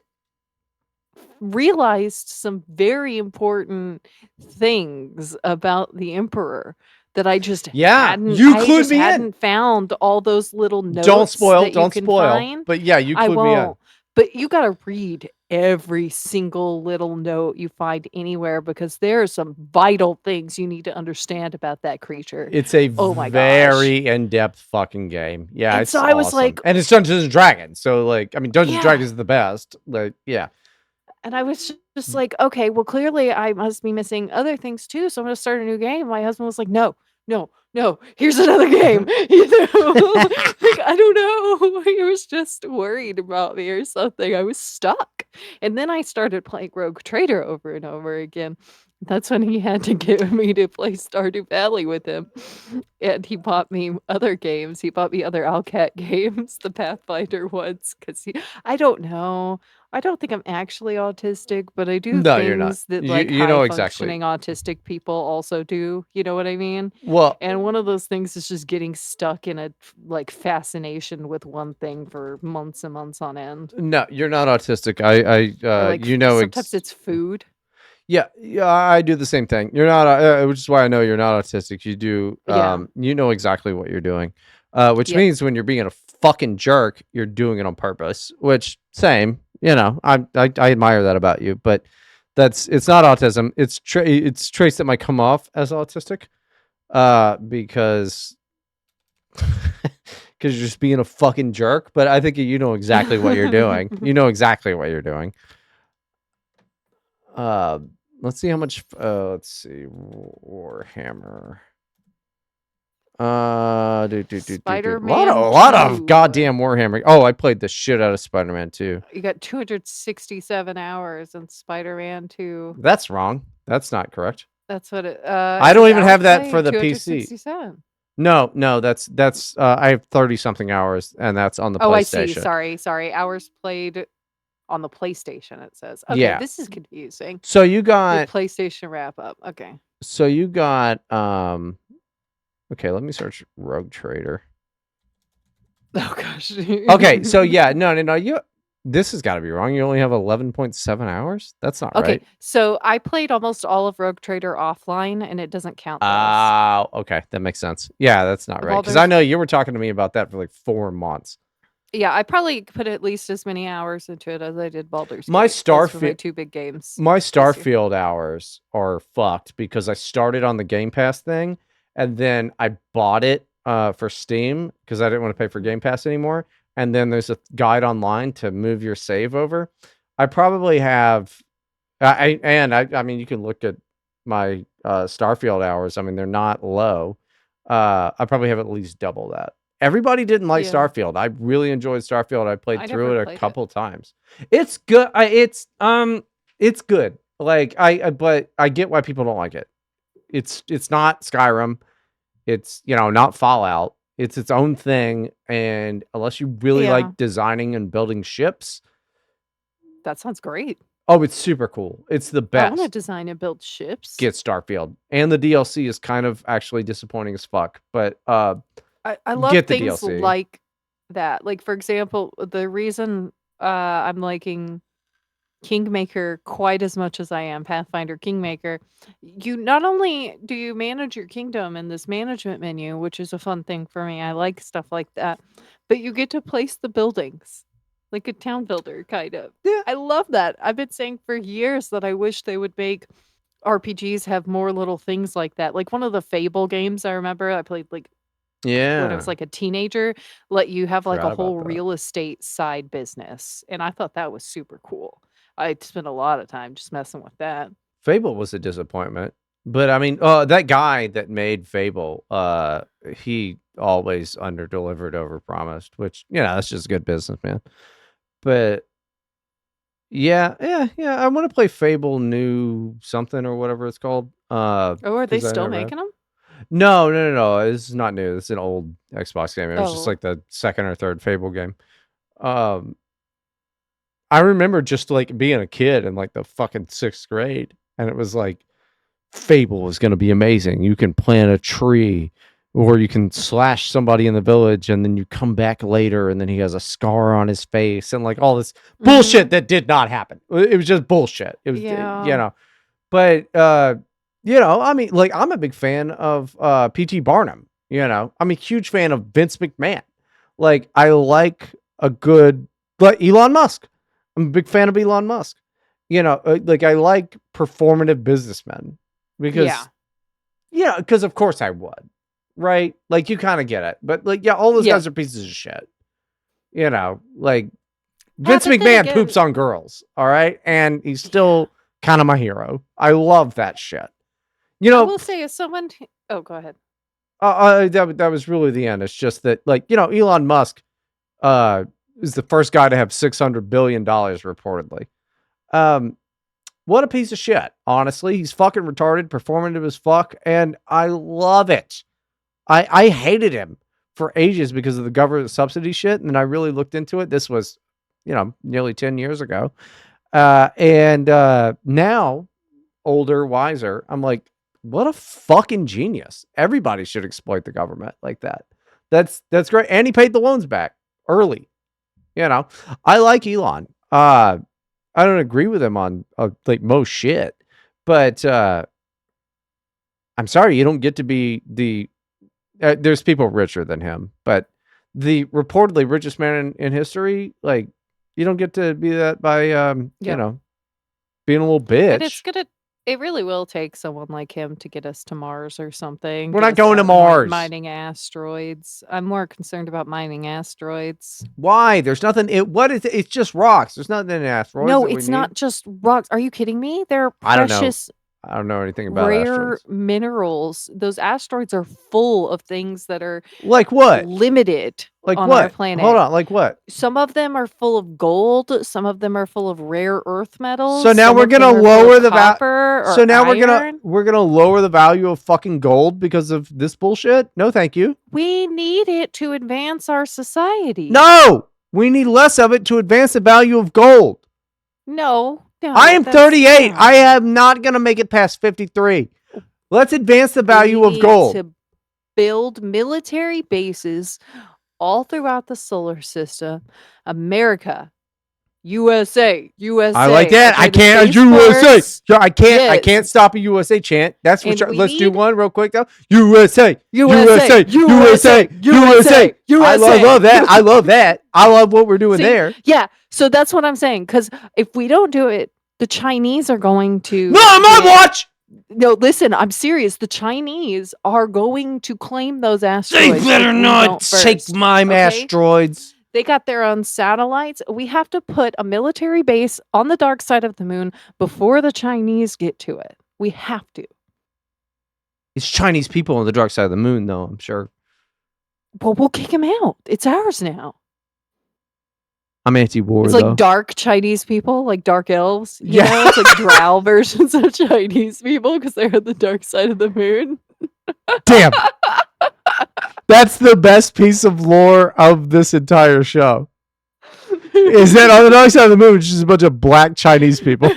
realized some very important things about the Emperor that I just hadn't found all those little notes. Don't spoil. Find. But yeah, you clued me in. But you gotta read every single little note you find anywhere because there are some vital things you need to understand about that creature. It's a very in-depth fucking game. Yeah, and so I was like, and it's Dungeons and Dragons. So like, I mean, Dungeons and Dragons is the best. Like, yeah. And I was just like, okay, well, clearly I must be missing other things too. So I'm going to start a new game. My husband was like, no, here's another game. Like, I don't know. He was just worried about me or something. I was stuck. And then I started playing Rogue Trader over and over again. That's when he had to get me to play Stardew Valley with him. And he bought me other games. He bought me other Owlcat games, the Pathfinder ones, because I don't know. I don't think I'm actually autistic, but I do things that like high-functioning autistic people also do. You know what I mean? Well, and one of those things is just getting stuck in a like fascination with one thing for months and months on end. No, you're not autistic. Sometimes it's food. Yeah, I do the same thing. You're not, which is why I know you're not autistic. You do, you know exactly what you're doing, which means when you're being a fucking jerk, you're doing it on purpose. Which same, I admire that about you, but it's not autism. It's traits that might come off as autistic, because you're just being a fucking jerk. But I think you know exactly what you're doing. You know exactly what you're doing. Let's see how much. Let's see, Warhammer. Spider-Man. A lot of goddamn Warhammer. Oh, I played the shit out of Spider-Man 2. You got 267 hours in Spider-Man 2. That's wrong. That's not correct. That's what it. I don't even have that for the PC. No, that's I have 30 something hours, and that's on the Oh, I see. PlayStation. Sorry. Hours played on the PlayStation, it says. Okay, Yeah. this is confusing. So you Your got PlayStation wrap up. Okay. so you got okay, let me search Rogue Trader. Oh gosh. Okay, so yeah, no, you this has got to be wrong. You only have 11.7 hours? That's not Okay, right. so I played almost all of Rogue Trader offline, and it doesn't count those. Okay, that makes sense. Yeah, that's not right. Because I Baldur's know you were talking to me about that for like 4 months. Yeah, I probably put at least as many hours into it as I did Baldur's My Gate. Those were my Starfield 2 big games my this year. Starfield hours are fucked because I started on the Game Pass thing and then I bought it for Steam because I didn't want to pay for Game Pass anymore. And then there's a guide online to move your save over. I probably have I mean you can look at my Starfield hours. I mean they're not low. I probably have at least double that. Everybody didn't like Yeah, Starfield. I really enjoyed Starfield. I played I through never it a played it. couple times. It's good. It's good. Like but I get why people don't like it. It's not Skyrim. It's not Fallout. It's its own thing, and unless you really Yeah, like designing and building ships, that sounds great. oh, it's super cool. It's the I wanna best. design and build ships. Get Starfield, and the DLC is kind of actually disappointing as fuck. But I love get the things DLC. like that. Like, for example, the reason, I'm liking Kingmaker quite as much as I am Pathfinder Kingmaker, you not only do you manage your kingdom in this management menu, which is a fun thing for me, I like stuff like that, but you get to place the buildings like a town builder, kind of. Yeah, I love that. I've been saying for years that I wish they would make RPGs have more little things like that. Like one of the Fable games I remember I played like when I was yeah. like a teenager, let you have like a Forgot whole about that. real estate side business. And I thought that was super cool. I spent a lot of time just messing with that. Fable was a disappointment, but I mean, that guy that made Fable, he always under delivered, over promised, which that's just good business, man. But yeah. I want to play Fable New something or whatever it's called. Oh, are they Because I still never have. making them? No. This is not new. This is an old Xbox game. It was just Oh. like the second or third Fable game. Um, I remember just like being a kid in like the fucking sixth grade, and it was like Fable is going to be amazing. You can plant a tree, or you can slash somebody in the village, and then you come back later, and then he has a scar on his face, and like all this bullshit Mhm. that did not happen. It was just bullshit. It was, Yeah. but I mean, like I'm a big fan of P.T. Barnum. I'm a huge fan of Vince McMahon. Like I like a good, like Elon Musk. I'm a big fan of Elon Musk. Like I like performative businessmen Yeah. because because of course I would, right? Like you kind of get it, but like all those Yeah. guys are pieces of shit. Like Vince But then McMahon again, poops on girls, all right, and he's still kind of my hero. I love that shit. You I know, will say as someone oh, go ahead. that was really the end. It's just that, like Elon Musk uh is the first guy to have $600 billion reportedly. Um, what a piece of shit. Honestly, he's fucking retarded, performative as fuck, and I love it. I hated him for ages because of the government subsidy shit, and then I really looked into it. This was, nearly 10 years ago. And now, older, wiser, I'm like, what a fucking genius. Everybody should exploit the government like that. That's great. And he paid the loans back early. I like Elon. I don't agree with him on like most shit, but I'm sorry, you don't get to be the there's people richer than him, but the reportedly richest man in history, like you don't get to be that by Yep. being a little And it's bitch. gonna it really will take someone like him to get us to Mars or something, We're get not us going to out Mars. mining asteroids. I'm more concerned about mining asteroids. Why? There's nothing. What is it? It's just rocks. There's nothing in asteroids No, that we it's not need. just rocks. Are you kidding me? They're I don't know. precious, I don't know anything about rare asteroids. minerals. Those asteroids are full of things that are Like what? limited. Like on our what? Hold planet. on, like what? Some of them are full of gold, some of them are full of rare earth So metals, now some we're of gonna them are full lower of the copper So or now iron. we're gonna lower the value of fucking gold because of this bullshit? No, thank you. We need it to advance our society. No, we need less of it to advance the value of gold. No, I no, am that's 38. I wrong. am not gonna make it past 53. Let's advance the We value of need gold. to build military bases all throughout the solar system. America, USA, I like USA. that. Okay, I the can't. Space USA. Force. I can't. I Yes. can't stop a USA chant. That's what. And we Let's do need one real quick though. USA. USA, USA. USA, USA. USA. USA, I USA. love that. I love that. I love what we're doing See, there. yeah. So that's what I'm saying. Because if we don't do it, the Chinese are going to Not on my watch. No, listen, I'm serious. The Chinese are going to claim those They asteroids better if we not don't take first. my Okay? asteroids. They got their own satellites. We have to put a military base on the dark side of the moon before the Chinese get to it. We have to. It's Chinese people on the dark side of the moon, though, I'm sure. Well, we'll kick them out. It's ours now. I'm anti-war, It's though. like dark Chinese people, like dark elves. You Yeah. know, it's like drow versions of Chinese people because they're on the dark side of the moon. Damn. That's the best piece of lore of this entire show. Is that on the dark side of the moon, it's just a bunch of black Chinese people.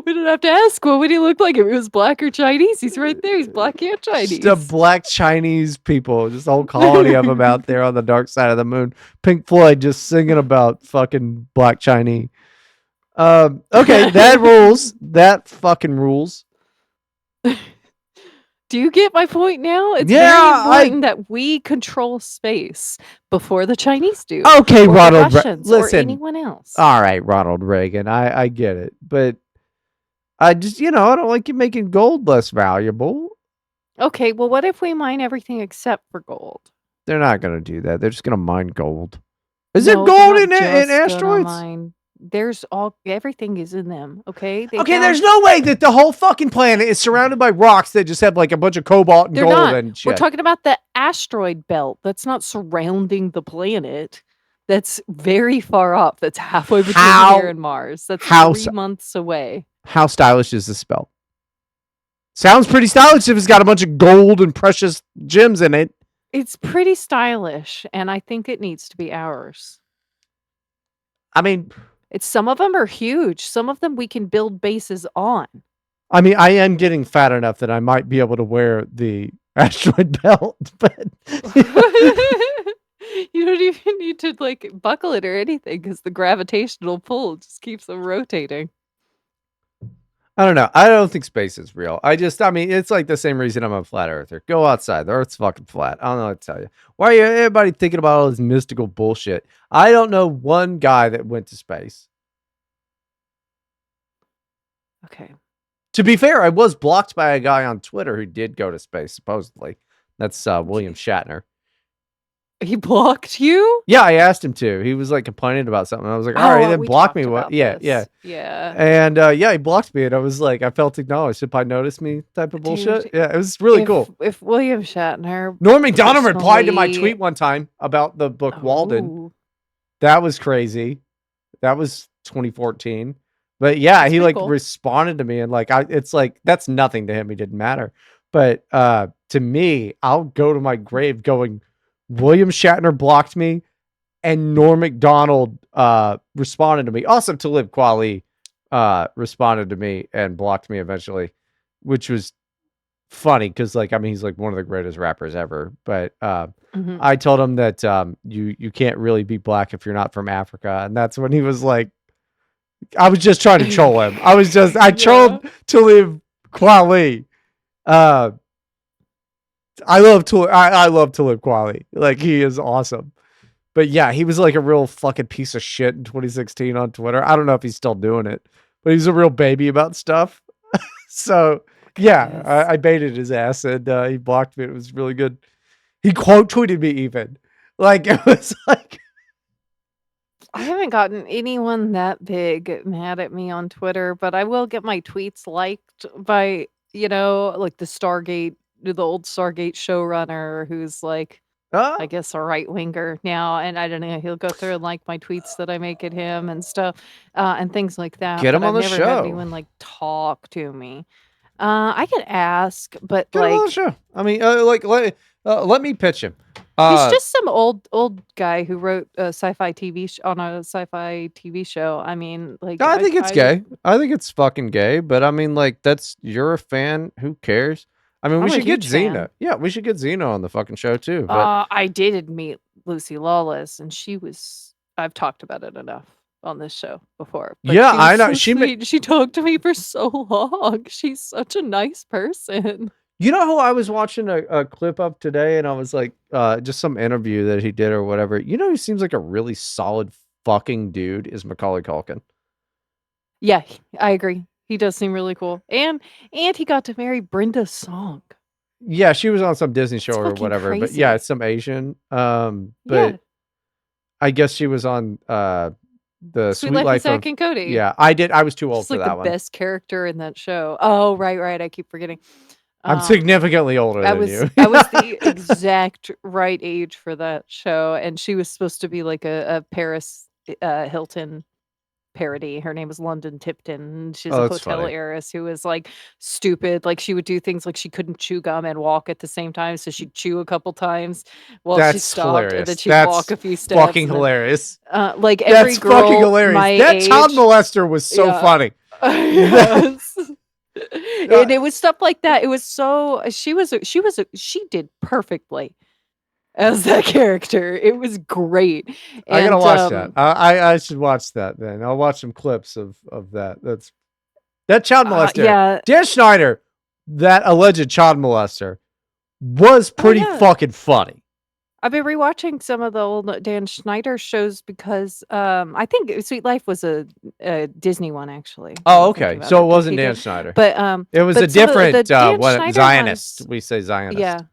We don't have to ask what would he look like if he was black or Chinese. He's right there. He's black and Chinese. Just a black Chinese people, just a whole colony of them out there on the dark side of the moon. Pink Floyd just singing about fucking black Chinese. Okay, that rules. That fucking rules. Do you get my point now? It's Yeah, very important that we control space before the Chinese do. Okay, or Ronald. the Russians or Listen. anyone else. All right, Ronald Reagan. I get it, but I just I don't like you making gold less valuable. Okay, well, what if we mine everything except for gold? They're not gonna do that. They're just gonna mine gold. Is No, there they're gold not in just gonna asteroids? mine. There's everything is in them. Okay. They Okay, found- there's no way that the whole fucking planet is surrounded by rocks that just have like a bunch of cobalt and They're gold not. and shit. We're talking about the asteroid belt that's not surrounding the planet. That's very far off. That's halfway between here and Mars. That's 3 months away. How stylish is this spell? Sounds pretty stylish if it's got a bunch of gold and precious gems in it. It's pretty stylish, and I think it needs to be ours. I mean, Some of them are huge. Some of them we can build bases on. I mean, I am getting fat enough that I might be able to wear the asteroid belt, but You don't even need to like buckle it or anything because the gravitational pull just keeps them rotating. I don't know. I don't think space is real. I mean, it's like the same reason I'm a flat earther. Go outside. The earth's fucking flat. I don't know what to tell you. Why are everybody thinking about all this mystical bullshit? I don't know one guy that went to space. Okay. To be fair, I was blocked by a guy on Twitter who did go to space, supposedly. That's William Shatner. He blocked you? Yeah, I asked him to. He was like complaining about something. I was like, all right, then block me. What? Yeah, yeah. Yeah. And yeah, he blocked me, and I was like, I felt acknowledged. If I noticed me type of bullshit. Dude, yeah, it was really cool. If William Shatner. Norm MacDonald replied to my personally- tweet one time about the book Walden. Ooh. That was crazy. That was 2014. But yeah, That's he pretty like cool. responded to me, and like it's like that's nothing to him. He didn't matter. But to me, I'll go to my grave going, William Shatner blocked me, and Norm Macdonald responded to me. Also, Talib Kweli responded to me and blocked me eventually, which was funny because like I mean he's like one of the greatest rappers ever. But Mhm. I told him that you can't really be black if you're not from Africa, and that's when he was like, I was just trying to troll him. I trolled Talib Kweli. I love Talib Kweli. Like he is awesome. But yeah, he was like a real fucking piece of shit in 2016 on Twitter. I don't know if he's still doing it, but he's a real baby about stuff. So yeah, Yes. I baited his ass and he blocked me. It was really good. He quote tweeted me even. Like it was like I haven't gotten anyone that big mad at me on Twitter, but I will get my tweets liked by, like the old Stargate showrunner who's like, I guess a right winger now, and I don't know. He'll go through and like my tweets that I make at him and stuff, and things like that. Get But him on I've the never had show. anyone like talk to me. I could ask, but Get him on the like show. I mean, let me pitch him. he's just some old guy who wrote a sci-fi on a sci-fi TV show. I mean, like I think it's I would gay. I think it's fucking gay. But I mean, like, you're a fan. Who cares? I mean, we I'm a should get huge Xena. fan. Yeah, we should get Xena on the fucking show too. But I did meet Lucy Lawless, and she was. I've talked about it enough on this show before, but yeah, she was I know so sweet. She talked to me for so long. She's such a nice person. You know who I was watching a clip of today, and I was like, just some interview that he did or whatever. You know, who seems like a really solid fucking dude is Macaulay Culkin. Yeah, I agree. He does seem really cool, and he got to marry Brenda Song. Yeah, she was on some Disney show It's or fucking whatever, but yeah, crazy. it's some Asian. Yeah, But I guess she was on the Sweet Sweet Life of Life Zack of. and Cody. Yeah, I did. I was too old She's for like the that one. best character in that show. Oh, right. I keep forgetting. I'm Um, significantly older I than was you. I was the exact right age for that show, and she was supposed to be like a Paris Hilton parody. Her name is London Tipton. And she's Oh, a that's hotel funny. heiress who was like stupid. Like she would do things like she couldn't chew gum and walk at the same time, so she'd chew a couple times while she That's stopped, and then hilarious. she'd walk That's a few steps, fucking and then hilarious. like every That's fucking girl hilarious. my That child age, molester was so yeah. funny. Yes. Uh, And it was stuff like that. It was so she did perfectly as that character. It was great. I gotta And watch that. I should watch that then. I'll watch some clips of that. That child molester. yeah. Dan Schneider, that alleged child molester, was Oh pretty yeah. fucking funny. I've been rewatching some of the old Dan Schneider shows because I think Sweet Life was a Disney one actually. Now Oh, I'm okay. thinking about So it it that wasn't he Dan did. Schneider. But It was a some of the different Dan Schneider Zionist. ones, We say Zionist. yeah. I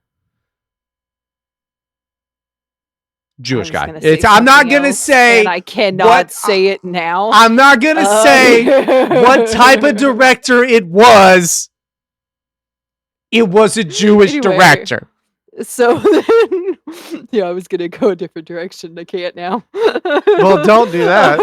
Jewish was guy. gonna say I'm not something gonna else, and say I cannot what say it now. I'm not gonna say what type of director it was. It was a Jewish Anyway, director. so then, yeah, I was gonna go a different direction. I can't now. Well, don't do that.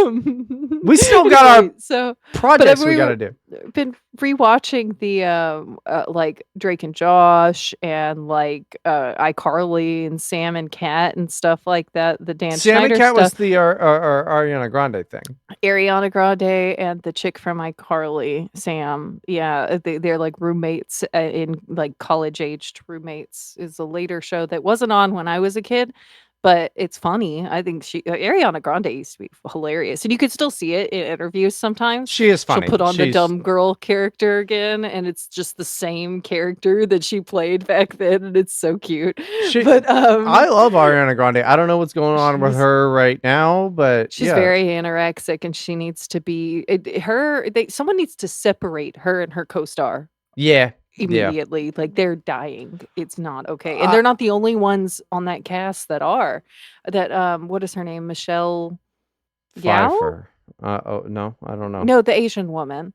We still got our so projects we gotta do. been rewatching the like Drake and Josh and like iCarly and Sam and Cat and stuff like that. The Dan Sam and Schneider Cat was stuff. the Ariana Grande thing. Ariana Grande and the chick from iCarly, Sam. Yeah, they're like roommates in like college aged roommates. Is a later show that wasn't on when I was a kid, but it's funny. I think Ariana Grande used to be hilarious, and you could still see it in interviews sometimes. She is She'll funny. put on the She's dumb girl character again, and it's just the same character that she played back then, and it's so cute. But I love Ariana Grande. I don't know what's going on with her right now, but she's yeah. very anorexic, and she needs to be someone needs to separate her and her co-star Yeah. immediately. Like they're dying. It's not okay. And they're not the only ones on that cast that are. That what is her name? Michelle Yao? Pfeiffer. Oh no, I don't know. No, the Asian woman.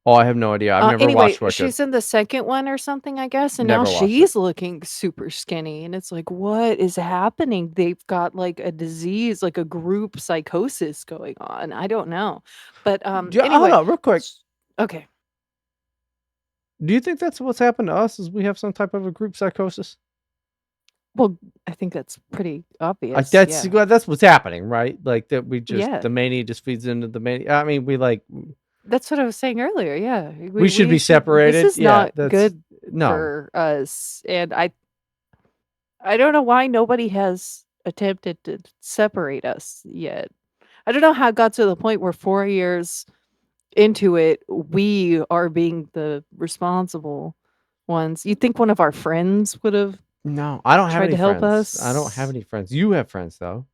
Oh, I have no idea. I've never Anyway, watched what she's in the second one or something, I guess, and now Never watched it. she's looking super skinny, and it's like, what is happening? They've got like a disease, like a group psychosis going on. I don't know, but Hold anyway, on, real quick. okay. Do you think that's what's happened to us? Is we have some type of a group psychosis? Well, I think that's pretty obvious. Like Yeah. that's what's happening, right? Like that we just Yeah. the mania just feeds into the mania. I mean, we like That's what I was saying earlier. Yeah, we should be separated. This is Yeah, not that's good no. for us, and I don't know why nobody has attempted to separate us yet. I don't know how it got to the point where 4 years into it, we are being the responsible ones. You'd think one of our friends would have No, I don't have tried any to help friends. I don't us. have any friends. You have friends though.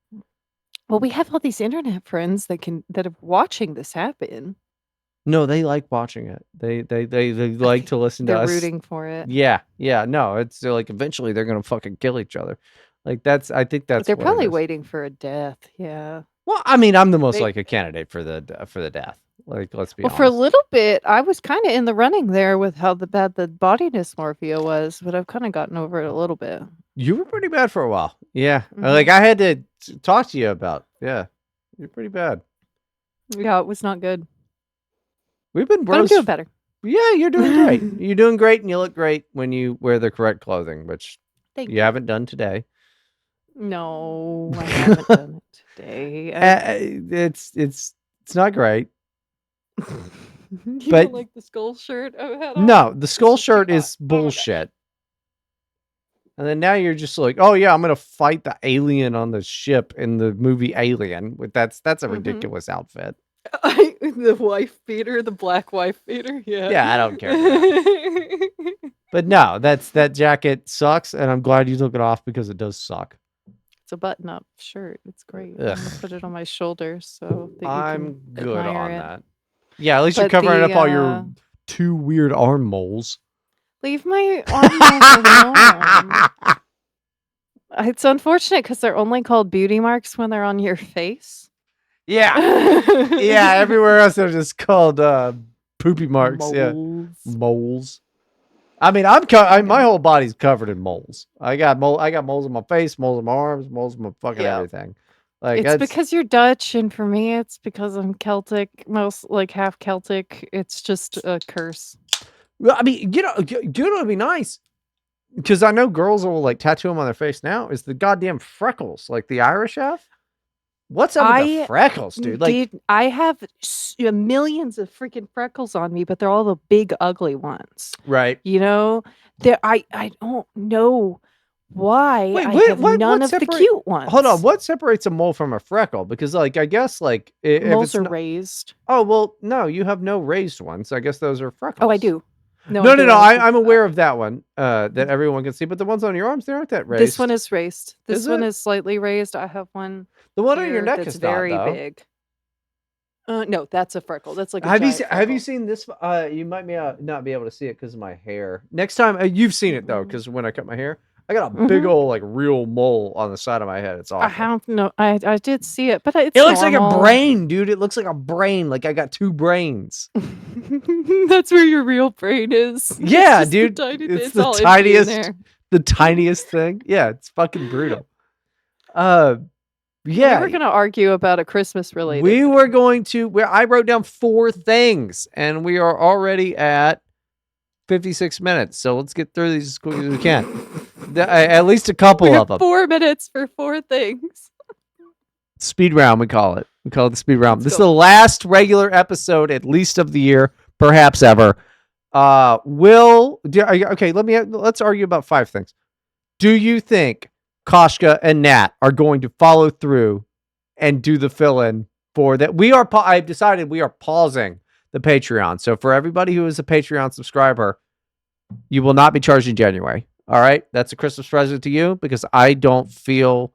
Well, we have all these internet friends that are watching this happen. No, they like watching it. They like to listen to They're us. rooting for it. Yeah. No, it's like eventually they're gonna fucking kill each other. Like I think that's They're what it probably is. waiting for a death. Yeah. Well, I mean, I'm the most They like a candidate for the death. Like, let's be Well, for a honest. little bit, I was kinda in the running there with how bad the body dysmorphia was, but I've kinda gotten over it a little bit. You were pretty bad for a while. Yeah. Like Mhm. I had to talk to you about. Yeah. You're pretty bad. Yeah, it was not good. We've been But I'm doing bros. better. Yeah, you're doing great. You're doing great and you look great when you wear the correct clothing, which Thank you you. haven't done today. No, I haven't done it today. It's not great. You But don't like the skull shirt I've had no, on? the It's skull just too shirt hot. is Oh my god. bullshit. And then now you're just like, oh yeah, I'm gonna fight the alien on the ship in the movie Alien. That's a Mhm. ridiculous outfit. The wife beater, the black wife beater, yeah. Yeah, I don't care for that. But no, that jacket sucks, and I'm glad you took it off because it does suck. It's a button-up shirt. It's great. I'm gonna Ugh, put it on my shoulder so that you can I'm good admire on it. that. Yeah, at least you're But covering the up all your two weird arm moles. leave my arm moles alone. It's unfortunate because they're only called beauty marks when they're on your face. Yeah, yeah. Everywhere else they're just called poopy marks. Yeah, Moles. moles. I mean, my Yeah. whole body's covered in moles. I got moles on my face, moles on my arms, moles on my fucking Yeah. everything. Like It's that's. because you're Dutch, and for me, it's because I'm Celtic, most like half Celtic. It's just a curse. Well, I mean, it'd be nice because I know girls will like tattoo them on their face now. Is the goddamn freckles like the Irish have? What's up with the I freckles, dude? Like, I have millions of freaking freckles on me, but they're all the big ugly ones. right? You know, I don't know why Wait, I have none what of the separate? cute Hold on, ones. what separates a mole from a freckle? Because like I guess like if Moles it's are not. raised. Oh well, no, you have no raised ones. I guess those are Oh, I freckles. do. No, I No, no, do. no. I was looking I'm for that aware one. of that one. That everyone can see, but the ones on your arms they aren't that This one raised. is raised. Is This one it? is slightly raised. I have one The one on your here neck that's is not very though. big. No, that's a freckle. That's like a giant Have you freckle. seen this? You might not be able to see it because of my hair. Next time you've seen it though, Mm-mm. because when I cut my hair, I got a big Mhm. old like real mole on the side of my head. It's I awful. have no. I did see it, but It it's looks like a normal. brain, dude. It looks like a brain. Like I got two brains. That's where your real brain is. It's Yeah, just the dude. tiny. It's It's the all empty in tiniest, there. the tiniest thing. Yeah, it's fucking brutal. Uh, We yeah, were gonna argue about a Christmas related we thing. were going to. Where I wrote down 4 things, and we are already at 56 minutes. So let's get through these as quick as we can. At least a We couple have of them. 4 minutes for 4 things. Speed round, we call it. We call it the speed round. Let's This is go. the last regular episode, at least of the year, perhaps ever. Okay, let's argue about 5 things. Do you think Koshka and Nat are going to follow through and do the fill-in for that? I've decided we are pausing the Patreon. So for everybody who is a Patreon subscriber, you will not be charged in January. All right, that's a Christmas present to you because I don't feel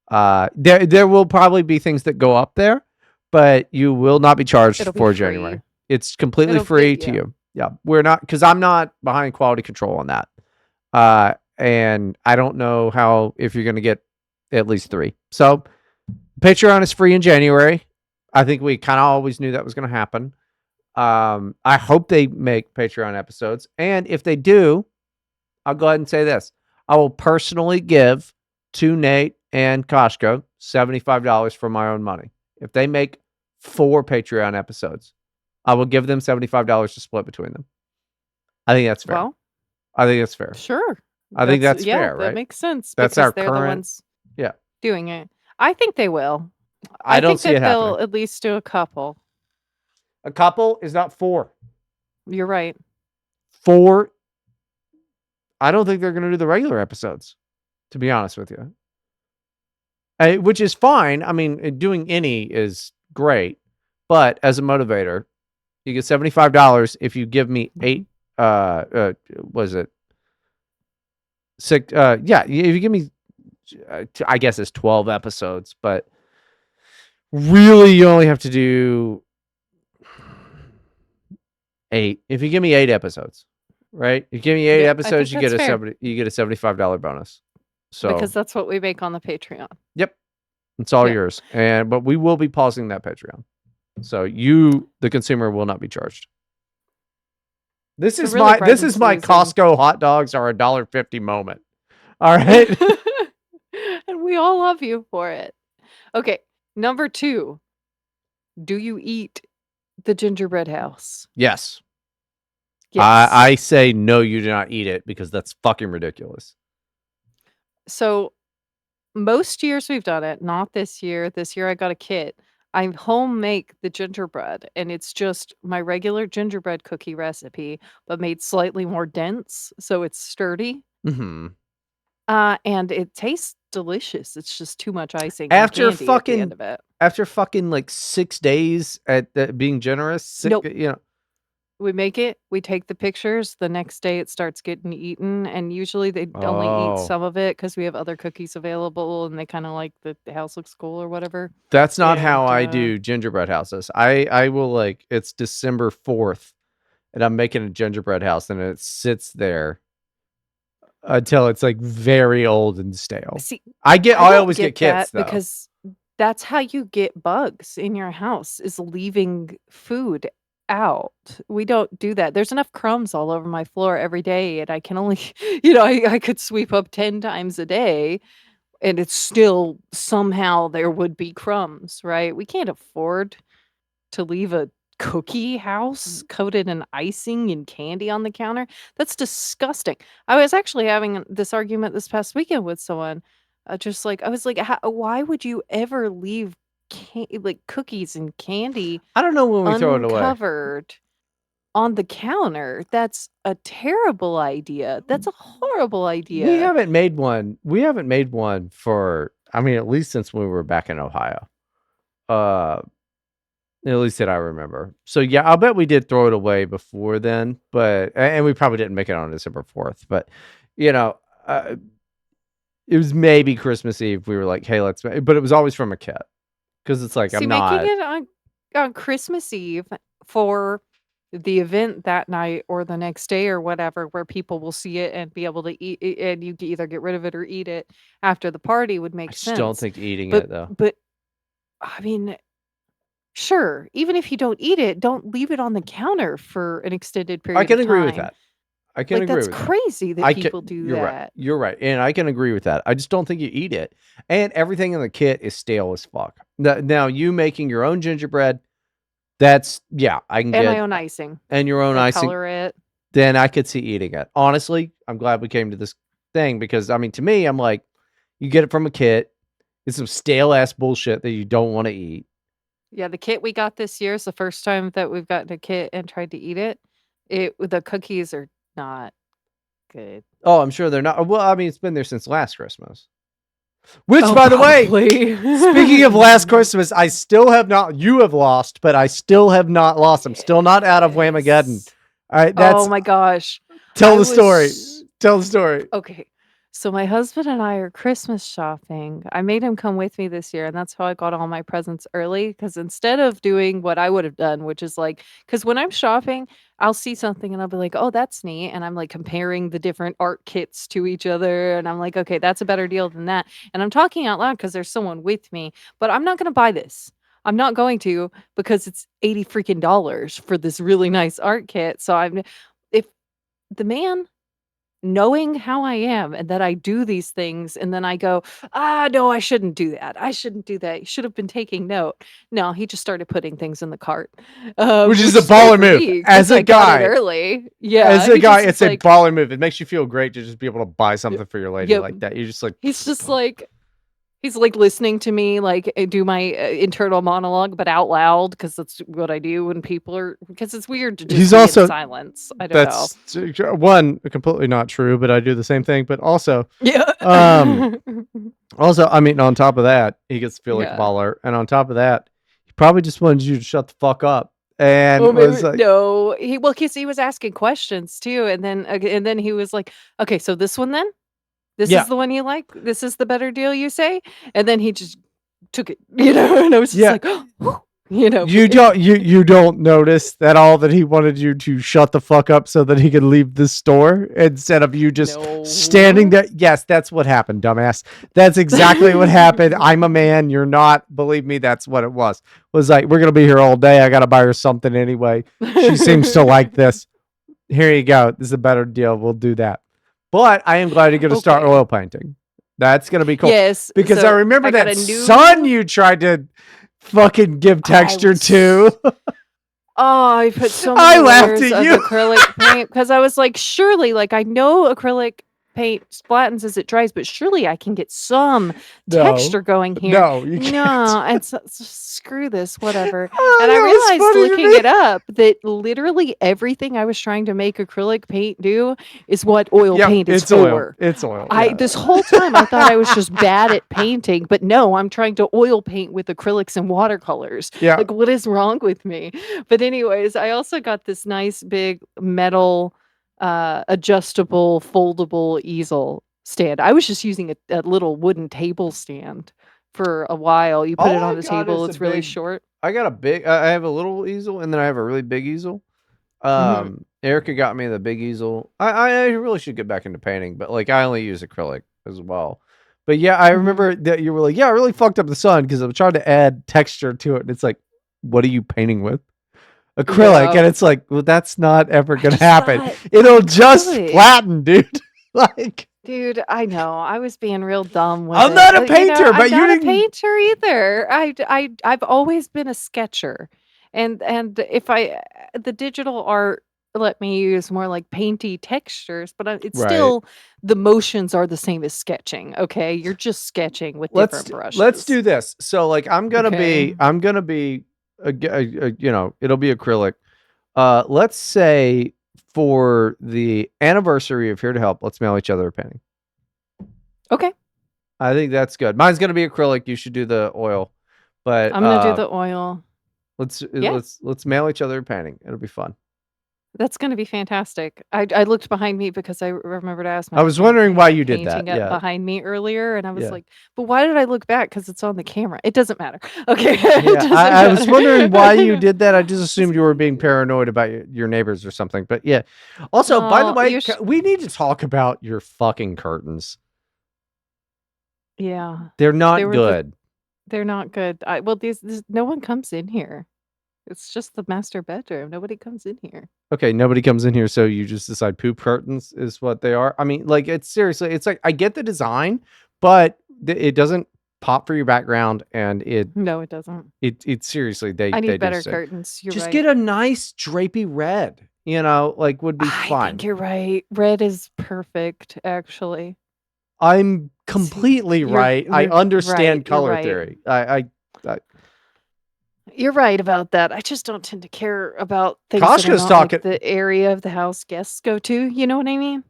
there will probably be things that go up there, but you will not be charged It'll be for free. January. It's completely It'll be free to you. Yeah, we're not because I'm not behind quality control on that. And I don't know how if you're going to get at least 3. So Patreon is free in January. I think we kind of always knew that was going to happen. I hope they make Patreon episodes, and if they do, I'll go ahead and say this: I will personally give to Nate and Koshko $75 from my own money. If they make 4 Patreon episodes, I will give them $75 to split between them. I think that's fair. Well, I think that's fair. sure. I think that's fair, That right? makes sense That's because our they're the current. ones Yeah, doing it. I think they will. I don't think see it that they'll happening. at least do a couple. A couple is not 4. You're right. 4. I don't think they're going to do the regular episodes, to be honest with you. Which is fine. I mean, doing any is great, but as a motivator, you get $75 if you give me 8. Was it 6? Yeah, if you give me, I guess it's 12 episodes, but really, you only have to do 8. If you give me 8 episodes, right? You give me 8 Yeah, I episodes, think that's fair. you get a $75 bonus. So Because that's what we make on the Patreon. yep, it's all Yeah. yours. But we will be pausing that Patreon, so you, the consumer, will not be charged. This So is really, my Bryden's losing. Costco hot dogs are $1.50 moment. All right. And we all love you for it. Okay, number 2. Do you eat the gingerbread house? Yes. Yes. I say no, you do not eat it because that's fucking ridiculous. So most years we've done it, not this year. This year I got a kit. I home make the gingerbread, and it's just my regular gingerbread cookie recipe, but made slightly more dense, so it's sturdy. Mm-hmm. And it tastes delicious. It's just too much icing and After candy at the end fucking of it. like 6 days at being generous, Nope. you know. We make it, we take the pictures, the next day it starts getting eaten, and usually they only eat Oh, some of it because we have other cookies available, and they kinda like the house looks cool or whatever, that's not how and, I do gingerbread houses. I will like it's December 4th and I'm making a gingerbread house and it sits there until it's like very old and stale. see, I I don't always get get kits that though. because that's how you get bugs in your house, is leaving food out. We don't do that. There's enough crumbs all over my floor every day, and I can only I could sweep up 10 times a day, and it's still somehow there would be crumbs, right? We can't afford to leave a cookie house coated in icing and candy on the counter. That's disgusting. I was actually having this argument this past weekend with someone. Just like I was like, why would you ever leave like cookies and candy I don't know when we throw it away. uncovered on the counter? That's a terrible idea. That's a horrible We idea. haven't made one. We haven't made one for I mean at least since we were back in Ohio. Uh At least that I remember. So yeah, I'll bet we did throw it away before then, but and we probably didn't make it on December 4th. But you know, it was maybe Christmas Eve. We were like, hey, but it was always from a kit because it's like See, I'm making not. it on Christmas Eve for the event that night or the next day or whatever, where people will see it and be able to eat it, and you can either get rid of it or eat it after the party would I make just don't sense. think eating But it though. but I mean, sure, even if you don't eat it, don't leave it on the counter for an extended I period can of agree with time. that. I can Like, agree that's with that. crazy that I can. people do You're right. that. You're right, and I can agree with that. I just don't think you eat it, and everything in the kit is stale as fuck. Now you making your own gingerbread, that's yeah, I can And my get own icing. and your own I icing. color it. Then I could see eating it. Honestly, I'm glad we came to this thing because I mean, to me, I'm like, you get it from a kit. It's some stale ass bullshit that you don't want to eat. Yeah, the kit we got this year is the first time that we've gotten a kit and tried to eat it. The cookies are not good. Oh, I'm sure they're not. Well, I mean, it's been there since last Christmas. Which, Oh, by the way, probably. speaking of last Christmas, I still have not. You have lost, but I still have not lost. I'm still not out of Whamageddon. Yes. All right, Oh that's my gosh. tell I the story. was Tell the story. Okay. So my husband and I are Christmas shopping. I made him come with me this year, and that's how I got all my presents early. Because instead of doing what I would have done, which is like, because when I'm shopping, I'll see something and I'll be like, oh, that's neat. And I'm like comparing the different art kits to each other. And I'm like, okay, that's a better deal than that. And I'm talking out loud because there's someone with me, but I'm not going to buy this. I'm not going to because it's 80 freaking dollars for this really nice art kit. So if the man knowing how I am and that I do these things, and then I go, "Ah, no, I shouldn't do that. I shouldn't do that. You should have been taking note." No, he just started putting things in the cart, Which is which a is great baller for move. me because As a I got it guy, early. Yeah, he it's just a like, baller move. It makes you feel great to just be able to buy y something for your lady yep. like that. You're just like, He's just like He's, like, listening to me, like, do my, internal monologue, but out loud because that's what I do when people are because it's weird to just he's be in also silence. I don't know. that's one completely not true, but I do the same thing. But also, Yeah. um, also, I mean, on top of that, he gets to feel like a Yeah. baller, and on top of that, he probably just wanted you to shut the fuck up, and Oh, was maybe like, no. Well, 'cause he was asking questions too, and then he was like, "Okay, so this one then? This yeah, is the one you like? This is the better deal you say?" And then he just took it, and I was just yeah. like, you know, You don't notice that all that he wanted you to shut the fuck up so that he could leave the store instead of you just standing no. there. Yes, that's what happened, dumbass. That's exactly what happened. I'm a man. You're not. Believe me, that's what it was. Was like, we're gonna be here all day. I gotta buy her something anyway. She seems to like this. Here you go. This is a better deal. We'll do that. But I am glad you're going to start Okay. oil painting. That's going to be cool. Yes. Because I So remember I got that a sun new. you tried to fucking give I texture to. was. Oh, I put so I many laughed layers at of you. acrylic paint because I was like, surely, like, I know acrylic paint splattens as it dries, but surely I can get some No. texture going here. No, you can't. No, and screw this, whatever. And I Oh, that was realized funny to looking me. it up that literally everything I was trying to make acrylic paint do is what oil Yep, paint is it's oil. for. It's oil. I Yeah. this whole time I thought I was just bad at painting, but no, I'm trying to oil paint with acrylics and watercolors. Yeah. Like, what is wrong with me? But anyways, I also got this nice big metal adjustable foldable easel stand. I was just using a little wooden table stand for a while. You put All it on I the got table, is a it's really big. short. I got a big. I have a little easel, and then I have a really big easel. Mhm. Erica got me the big easel. I really should get back into painting, but like I only use acrylic as well. But yeah, I Mhm. remember that you were like, yeah, I really fucked up the sun because I'm trying to add texture to it. And it's like, what are you painting with? Acrylic. Yeah. And it's like, well, that's not ever I gonna just happen. thought It'll I just could. flatten, dude. Like, Dude, I know. I was being real dumb with I'm it. not a painter, I'm but you not a didn't. painter either. I've always been a sketcher. And if the digital art let me use more like painty textures, but it's Right. still the motions are the same as sketching, okay? You're just sketching with different Let's brushes. do this. So like Okay. I'm gonna be it'll be acrylic. Let's say for the anniversary of Here to Help, let's mail each other a painting. Okay. I think that's good. Mine's gonna be acrylic. You should do the oil, but I'm gonna do the oil. Yeah. let's mail each other a painting. It'll be fun. That's gonna be fantastic. I looked behind me because I remembered to ask my I was husband, wondering he why had a you did that. painting up Yeah, behind me earlier, and I was yeah, like, "But why did I look back? Because it's on the camera." It doesn't matter. Okay, it yeah. doesn't I was wondering why you matter. did that. I just Just assumed you were being paranoid about your neighbors or something. But yeah. Also, by the no, way, we need to talk about your fucking curtains. yeah, They're they not were the good. they're not good. Well, these no one comes in here. It's just the master bedroom. Nobody comes in here. Okay, nobody comes in here, so you just decide poop curtains is what they are. I mean, like it's seriously, it's like I get the design, but it doesn't pop for your background, and No, it doesn't. it seriously I they need do better stink. curtains. You're Just right. get a nice drapey red, like would be I think fine. you're right. Red is perfect, actually. I'm See, completely right. I you're right. understand You're color right. theory. I You're right about that. I just don't tend to care about things that are Koshka's not like talking. the area of the house guests go to, you know what I mean?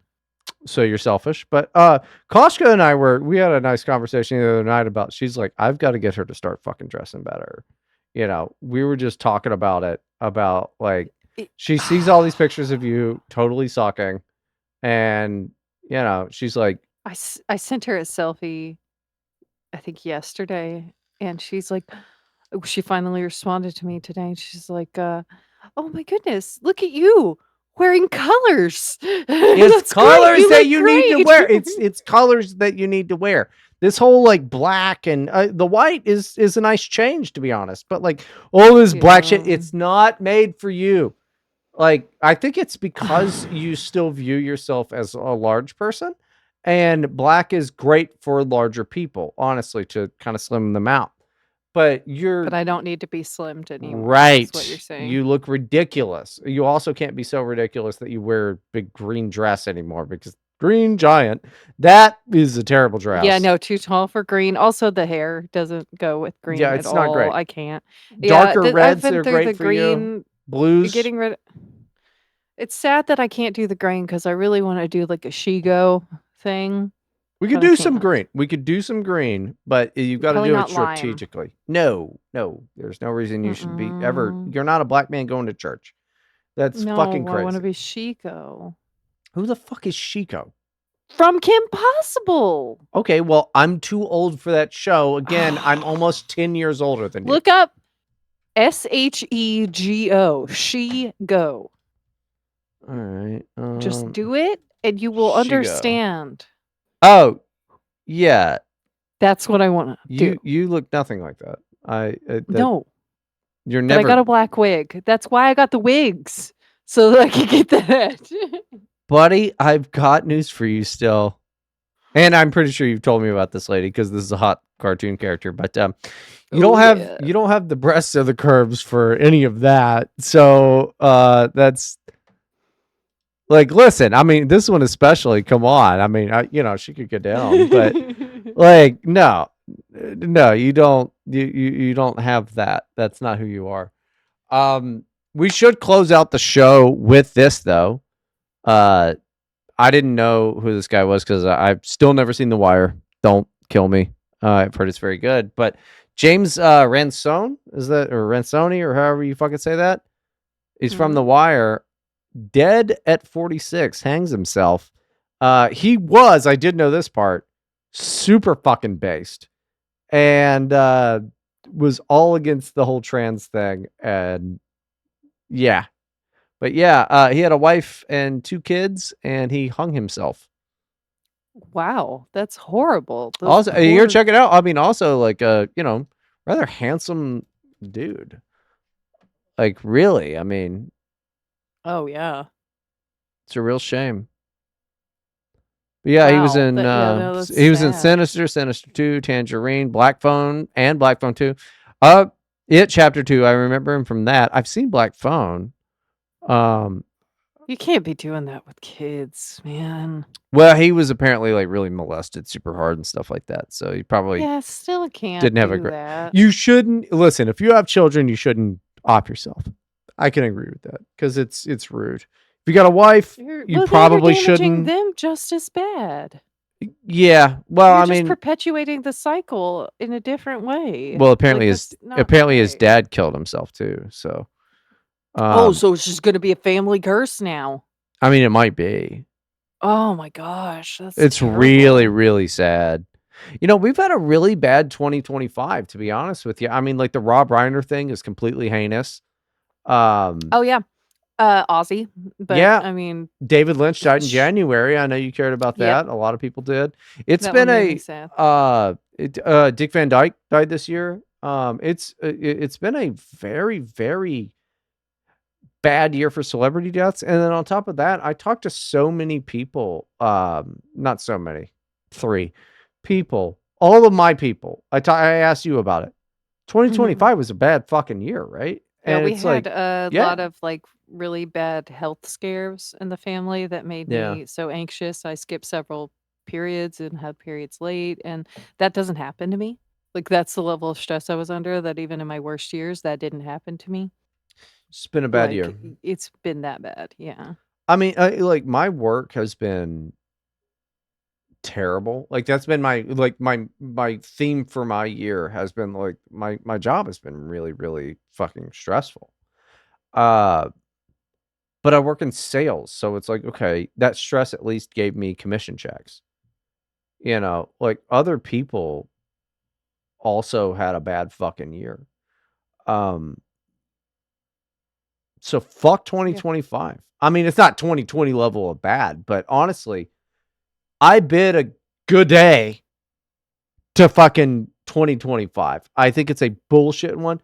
So you're selfish, but Koshka and we had a nice conversation the other night about. She's like, I've got to get her to start fucking dressing better. We were just talking about it about like It she sees all these pictures of you totally sucking, and she's like, I sent her a selfie, I think yesterday, and she's like she finally responded to me today, and she's like, "Oh my goodness, look at you wearing colors. it's That's great. colors You that look you need to great." wear. It's colors that you need to wear. This whole like black and the white is a nice change to be honest, but like all this black shit, Yeah. it's not made for you. Like, I think it's because you still view yourself as a large person, and black is great for larger people, honestly, to kind of slim them out. But But you're I don't need to be slimmed anymore, is what you're right. saying. You look ridiculous. You also can't be so ridiculous that you wear a big green dress anymore because green giant, that is a terrible Yeah, dress. no, too tall for green. Also, the hair doesn't go with Yeah, green at it's not all. great. I can't. Yeah, Darker I've reds been are through great the for you. green, Blues. getting rid. It's sad that I can't do the green because I really want to do like a Shigo thing, We could but I do some can't. green. We could do some green, but you've got to Probably do it not lime. strategically. No, no, there's no reason you should be ever. Mm-mm. You're not a black man going to church. That's fucking No, I want to crazy. be Shigo Who the fuck is Chico? from Kim Possible. Okay, well, I'm too old for that show. Again, I'm almost 10 years older than you. Look up Shego. She go. All right. Just do it, and you will Shigo. understand. Oh, yeah. That's what I want to do. You look nothing like that. That No, you're but I got never. a black wig. That's why I got the wigs, so that I could get that. buddy, I've got news for you still. And I'm pretty sure you've told me about this lady because this is a hot cartoon character. But you Oh, yeah. don't have the breasts or the curves for any of that. So that's like, listen. I mean, this one especially. Come on. I mean, she could get down, but like, no, you don't. You don't have that. That's not who you are. We should close out the show with this though. Uh, I didn't know who this guy was because I've still never seen The Wire. Don't kill me. I've heard it's very good. But James Ransone, is that, or Ransoni, or however you fucking say that? He's from Mhm. The Wire. Dead at 46, hangs himself. He was, I did know this part, super fucking based. And was all against the whole trans thing. And yeah. But yeah, he had a wife and 2 kids, and he hung himself. Wow, that's horrible. Those Also, you're poor. check it out. I mean, also like rather handsome dude. Like really, I mean, Oh, yeah. it's a real shame. But yeah, Wow. No, that's he was in sad. Sinister, Sinister 2, Tangerine, Black Phone, and Black Phone 2. It Chapter 2. I remember him from that. I've seen Black Phone. Um, You can't be doing that with kids, man. well, he was apparently like really molested super hard and stuff like that. So he probably Yeah, still can't didn't have a do great. that. You shouldn't listen. If you have children, you shouldn't off yourself. I can agree with that because it's rude. If you got a wife, you Well, then you're probably damaging shouldn't. them just as bad. Yeah. Well, You're I just mean, perpetuating the cycle in a different way. well, Like, that's not apparently his right. dad killed himself too. So, Oh, um, so it's just gonna be a family curse now. I mean, it might be. Oh my gosh, that's It's really, terrible. really sad. We've had a really bad 2025, to be honest with you. I mean, like the Rob Reiner thing is completely heinous. Um, Oh, yeah. Aussie, but, yeah, I mean, David Lynch died in sh January. I know you cared about yep, that. A lot of people did. It's that one been made me sad. Dick Van Dyke died this year. It's been a very, very bad year for celebrity deaths. And then on top of that, I talked to so many people, not so many, 3 people, all of my people. I asked you about it. Mhm. 2025 was a bad fucking year, right? Yeah, And we it's had like, a yeah, lot of, like, really bad health scares in the family that made yeah. me so anxious. I skipped several periods and had periods late, and that doesn't happen to me. Like, that's the level of stress I was under that even in my worst years, that didn't happen to me. It's been a bad year. Like, it's been that bad, yeah. I mean, like my work has been terrible. Like that's been my theme for my year has been like my job has been really, really fucking stressful. Uh, but I work in sales, so it's like, okay, that stress at least gave me commission checks. Like other people also had a bad fucking year. Um, so fuck Yeah. 2025. I mean, it's not 2020 level of bad, but honestly, I bid a good day to fucking 2025. I think it's a bullshit one.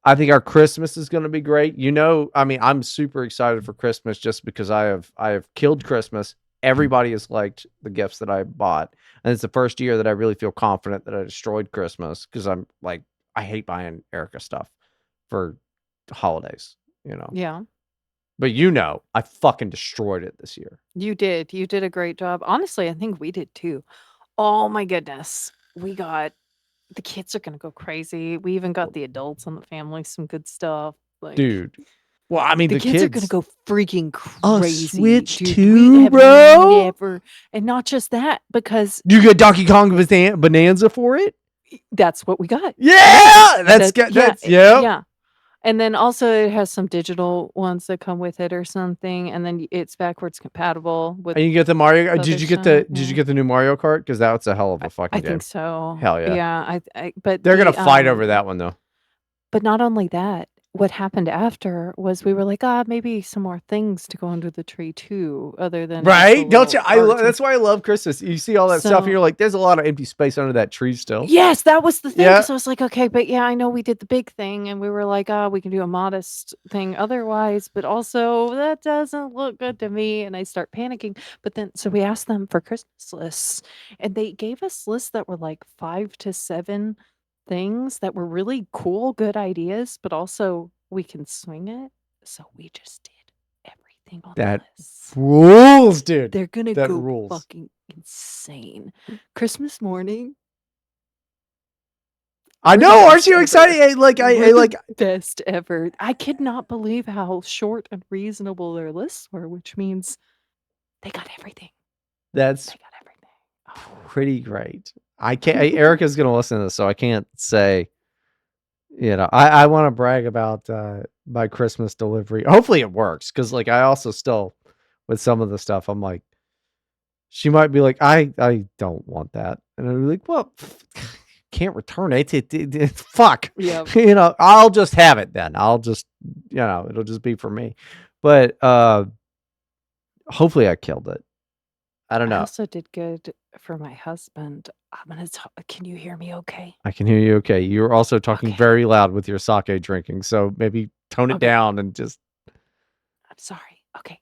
I think our Christmas is going to be great. I mean, I'm super excited for Christmas just because I have killed Christmas. Everybody has liked the gifts that I bought, and it's the first year that I really feel confident that I destroyed Christmas because I'm like I hate buying Erica stuff for holidays, you know. Yeah. But I fucking destroyed it this year. You did. You did a great job. Honestly, I think we did too. Oh my goodness. We got the kids are gonna go crazy. We even got the adults in the family some good stuff. Like, Dude. Well, I mean the the kids are gonna kids go freaking a crazy, Switch dude. We 2, have bro. never, and not just that, because You get Donkey Kong Bonanza for it? that's what we got. Yeah. Yeah, Yeah, yep. yeah. And then also it has some digital ones that come with it or something, and then it's backwards compatible with And you get the Mario. other stuff. Did you Yeah. get the new Mario Kart? Because that's a hell of a I fucking think game. so. Hell yeah. Yeah, I but They're gonna fight over that one though. but not only that, what happened after was we were like, maybe some more things to go under the tree too, other than just the Right? Don't you? little art. That's why I love Christmas. You see all that stuff, and So you're like, "There's a lot of empty space under that tree still." yes, that was the thing. Yeah, Because I was like, okay, but yeah, I know we did the big thing, and we were like, we can do a modest thing otherwise, but also that doesn't look good to me. And I start panicking. But then, so we asked them for Christmas lists, and they gave us lists that were like 5 to 7 things that were really cool, good ideas, but also we can swing it. So we just did everything on the that list. rules, dude. They're gonna That go rules. fucking insane. Christmas morning. I We're the know. Aren't best you ever. excited? We're I the like. best ever. I could not believe how short and reasonable their lists were, which means they got everything. That's They got everything. Oh. pretty great. I can't. Erica's gonna listen to this, so I can't say. I want to brag about my Christmas delivery. Hopefully, it works because, like, I also still with some of the stuff, I'm like, she might be like, I don't want that, and I'm like, well, can't return it. Fuck. Yeah. I'll just have it then. I'll just, it'll just be for me. But hopefully I killed it. I don't I know. also did good for my husband. I'm gonna talk. Can you hear me okay? I can hear you okay. You're also talking Okay. very loud with your sake drinking, so maybe tone it Okay. down and just. I'm sorry. Okay.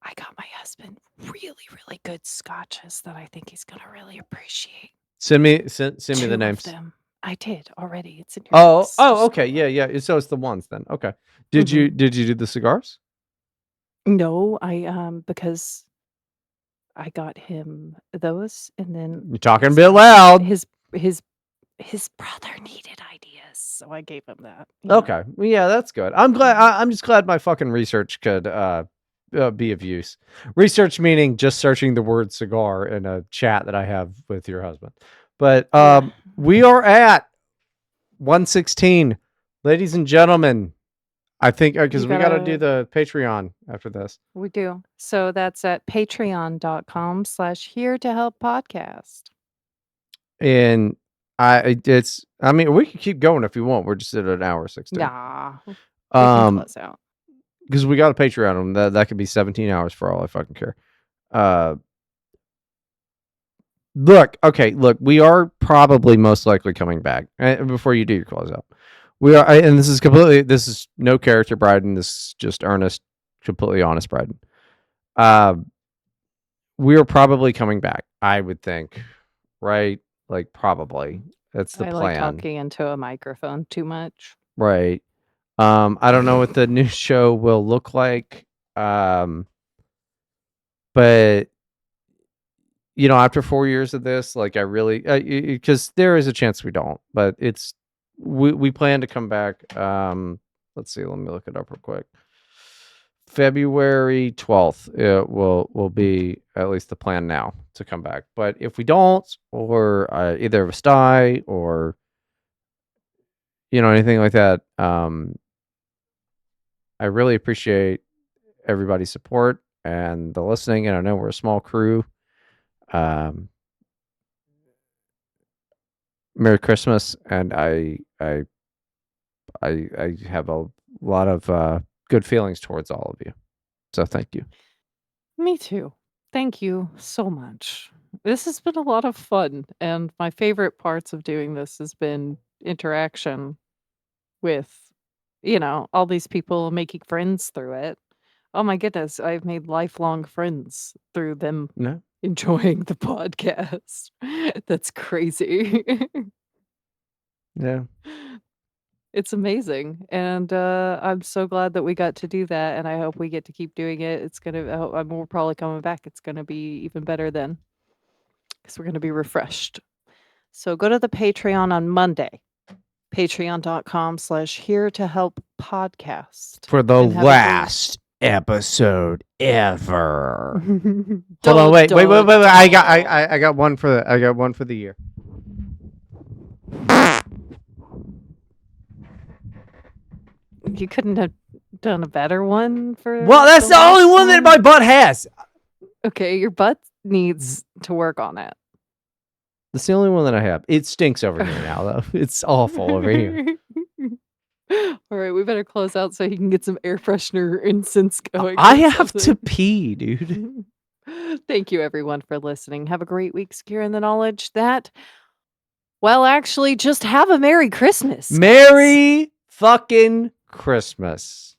I got my husband really, really good scotches that I think he's gonna really appreciate. Send me the Two of names. them. I did already. It's in your Oh, text. Just okay. scroll up. Yeah. So it's the ones then. Okay. Did you Mhm. do the cigars? No, because I got him those, and then You're talking a his bit loud. his his brother needed ideas, so I gave him that, Okay. Well, yeah, that's good. I'm glad. Mhm. I'm just glad my fucking research could be of use. Research meaning just searching the word cigar in a chat that I have with your husband. But Yeah. we are at 116, ladies and gentlemen. I think You because we got to do gotta the Patreon after this, We do. So that's at patreon.com/here to help podcast. and I mean, we can keep going if you want. We're just at an hour 16. Nah, we can close out. Because we got a Patreon on that could be 17 hours for all I fucking care. Look, we are probably most likely coming back before you do your closeout. We are, and this is no character, Bryden. This is just earnest, completely honest, Bryden. We are probably coming back, I would think, right? Like, probably. That's the I like plan, talking into a microphone too much. right? I don't know what the new show will look like, but after 4 years of this, like, I really, because there is a chance we don't, but we plan to come back. Let's see, let me look it up real quick. February 12th, it will be at least the plan now to come back. But if we don't, or either of us die, or anything like that, I really appreciate everybody's support and the listening. And I know we're a small crew. Merry Christmas, and I have a lot of good feelings towards all of you. So thank you. Me too. Thank you so much. This has been a lot of fun, and my favorite parts of doing this has been interaction with, all these people, making friends through it. Oh my goodness, I've made lifelong friends through them No, enjoying the podcast. That's crazy. yeah, It's amazing, and, I'm so glad that we got to do that, and I hope we get to keep doing it. It's gonna we're probably coming back. It's gonna be even better then, because 'cause we're gonna be refreshed. So go to the Patreon on Monday, patreon.com/here to help podcast, for the and have a great last episode ever. Hold on, Dun, wait. dun, I got one for the year. You couldn't have done a better one Well, for that's the the only last one that my one? butt has. Okay, your butt needs to work on it. That's the only one that I have. It stinks over here now, though. It's awful over here. All right, we better close out so he can get some air freshener incense going. I or have to something. pee, dude. Thank you, everyone, for listening. Have a great week, securing the knowledge that, well, actually, just have a Merry Christmas, guys. Merry fucking Christmas.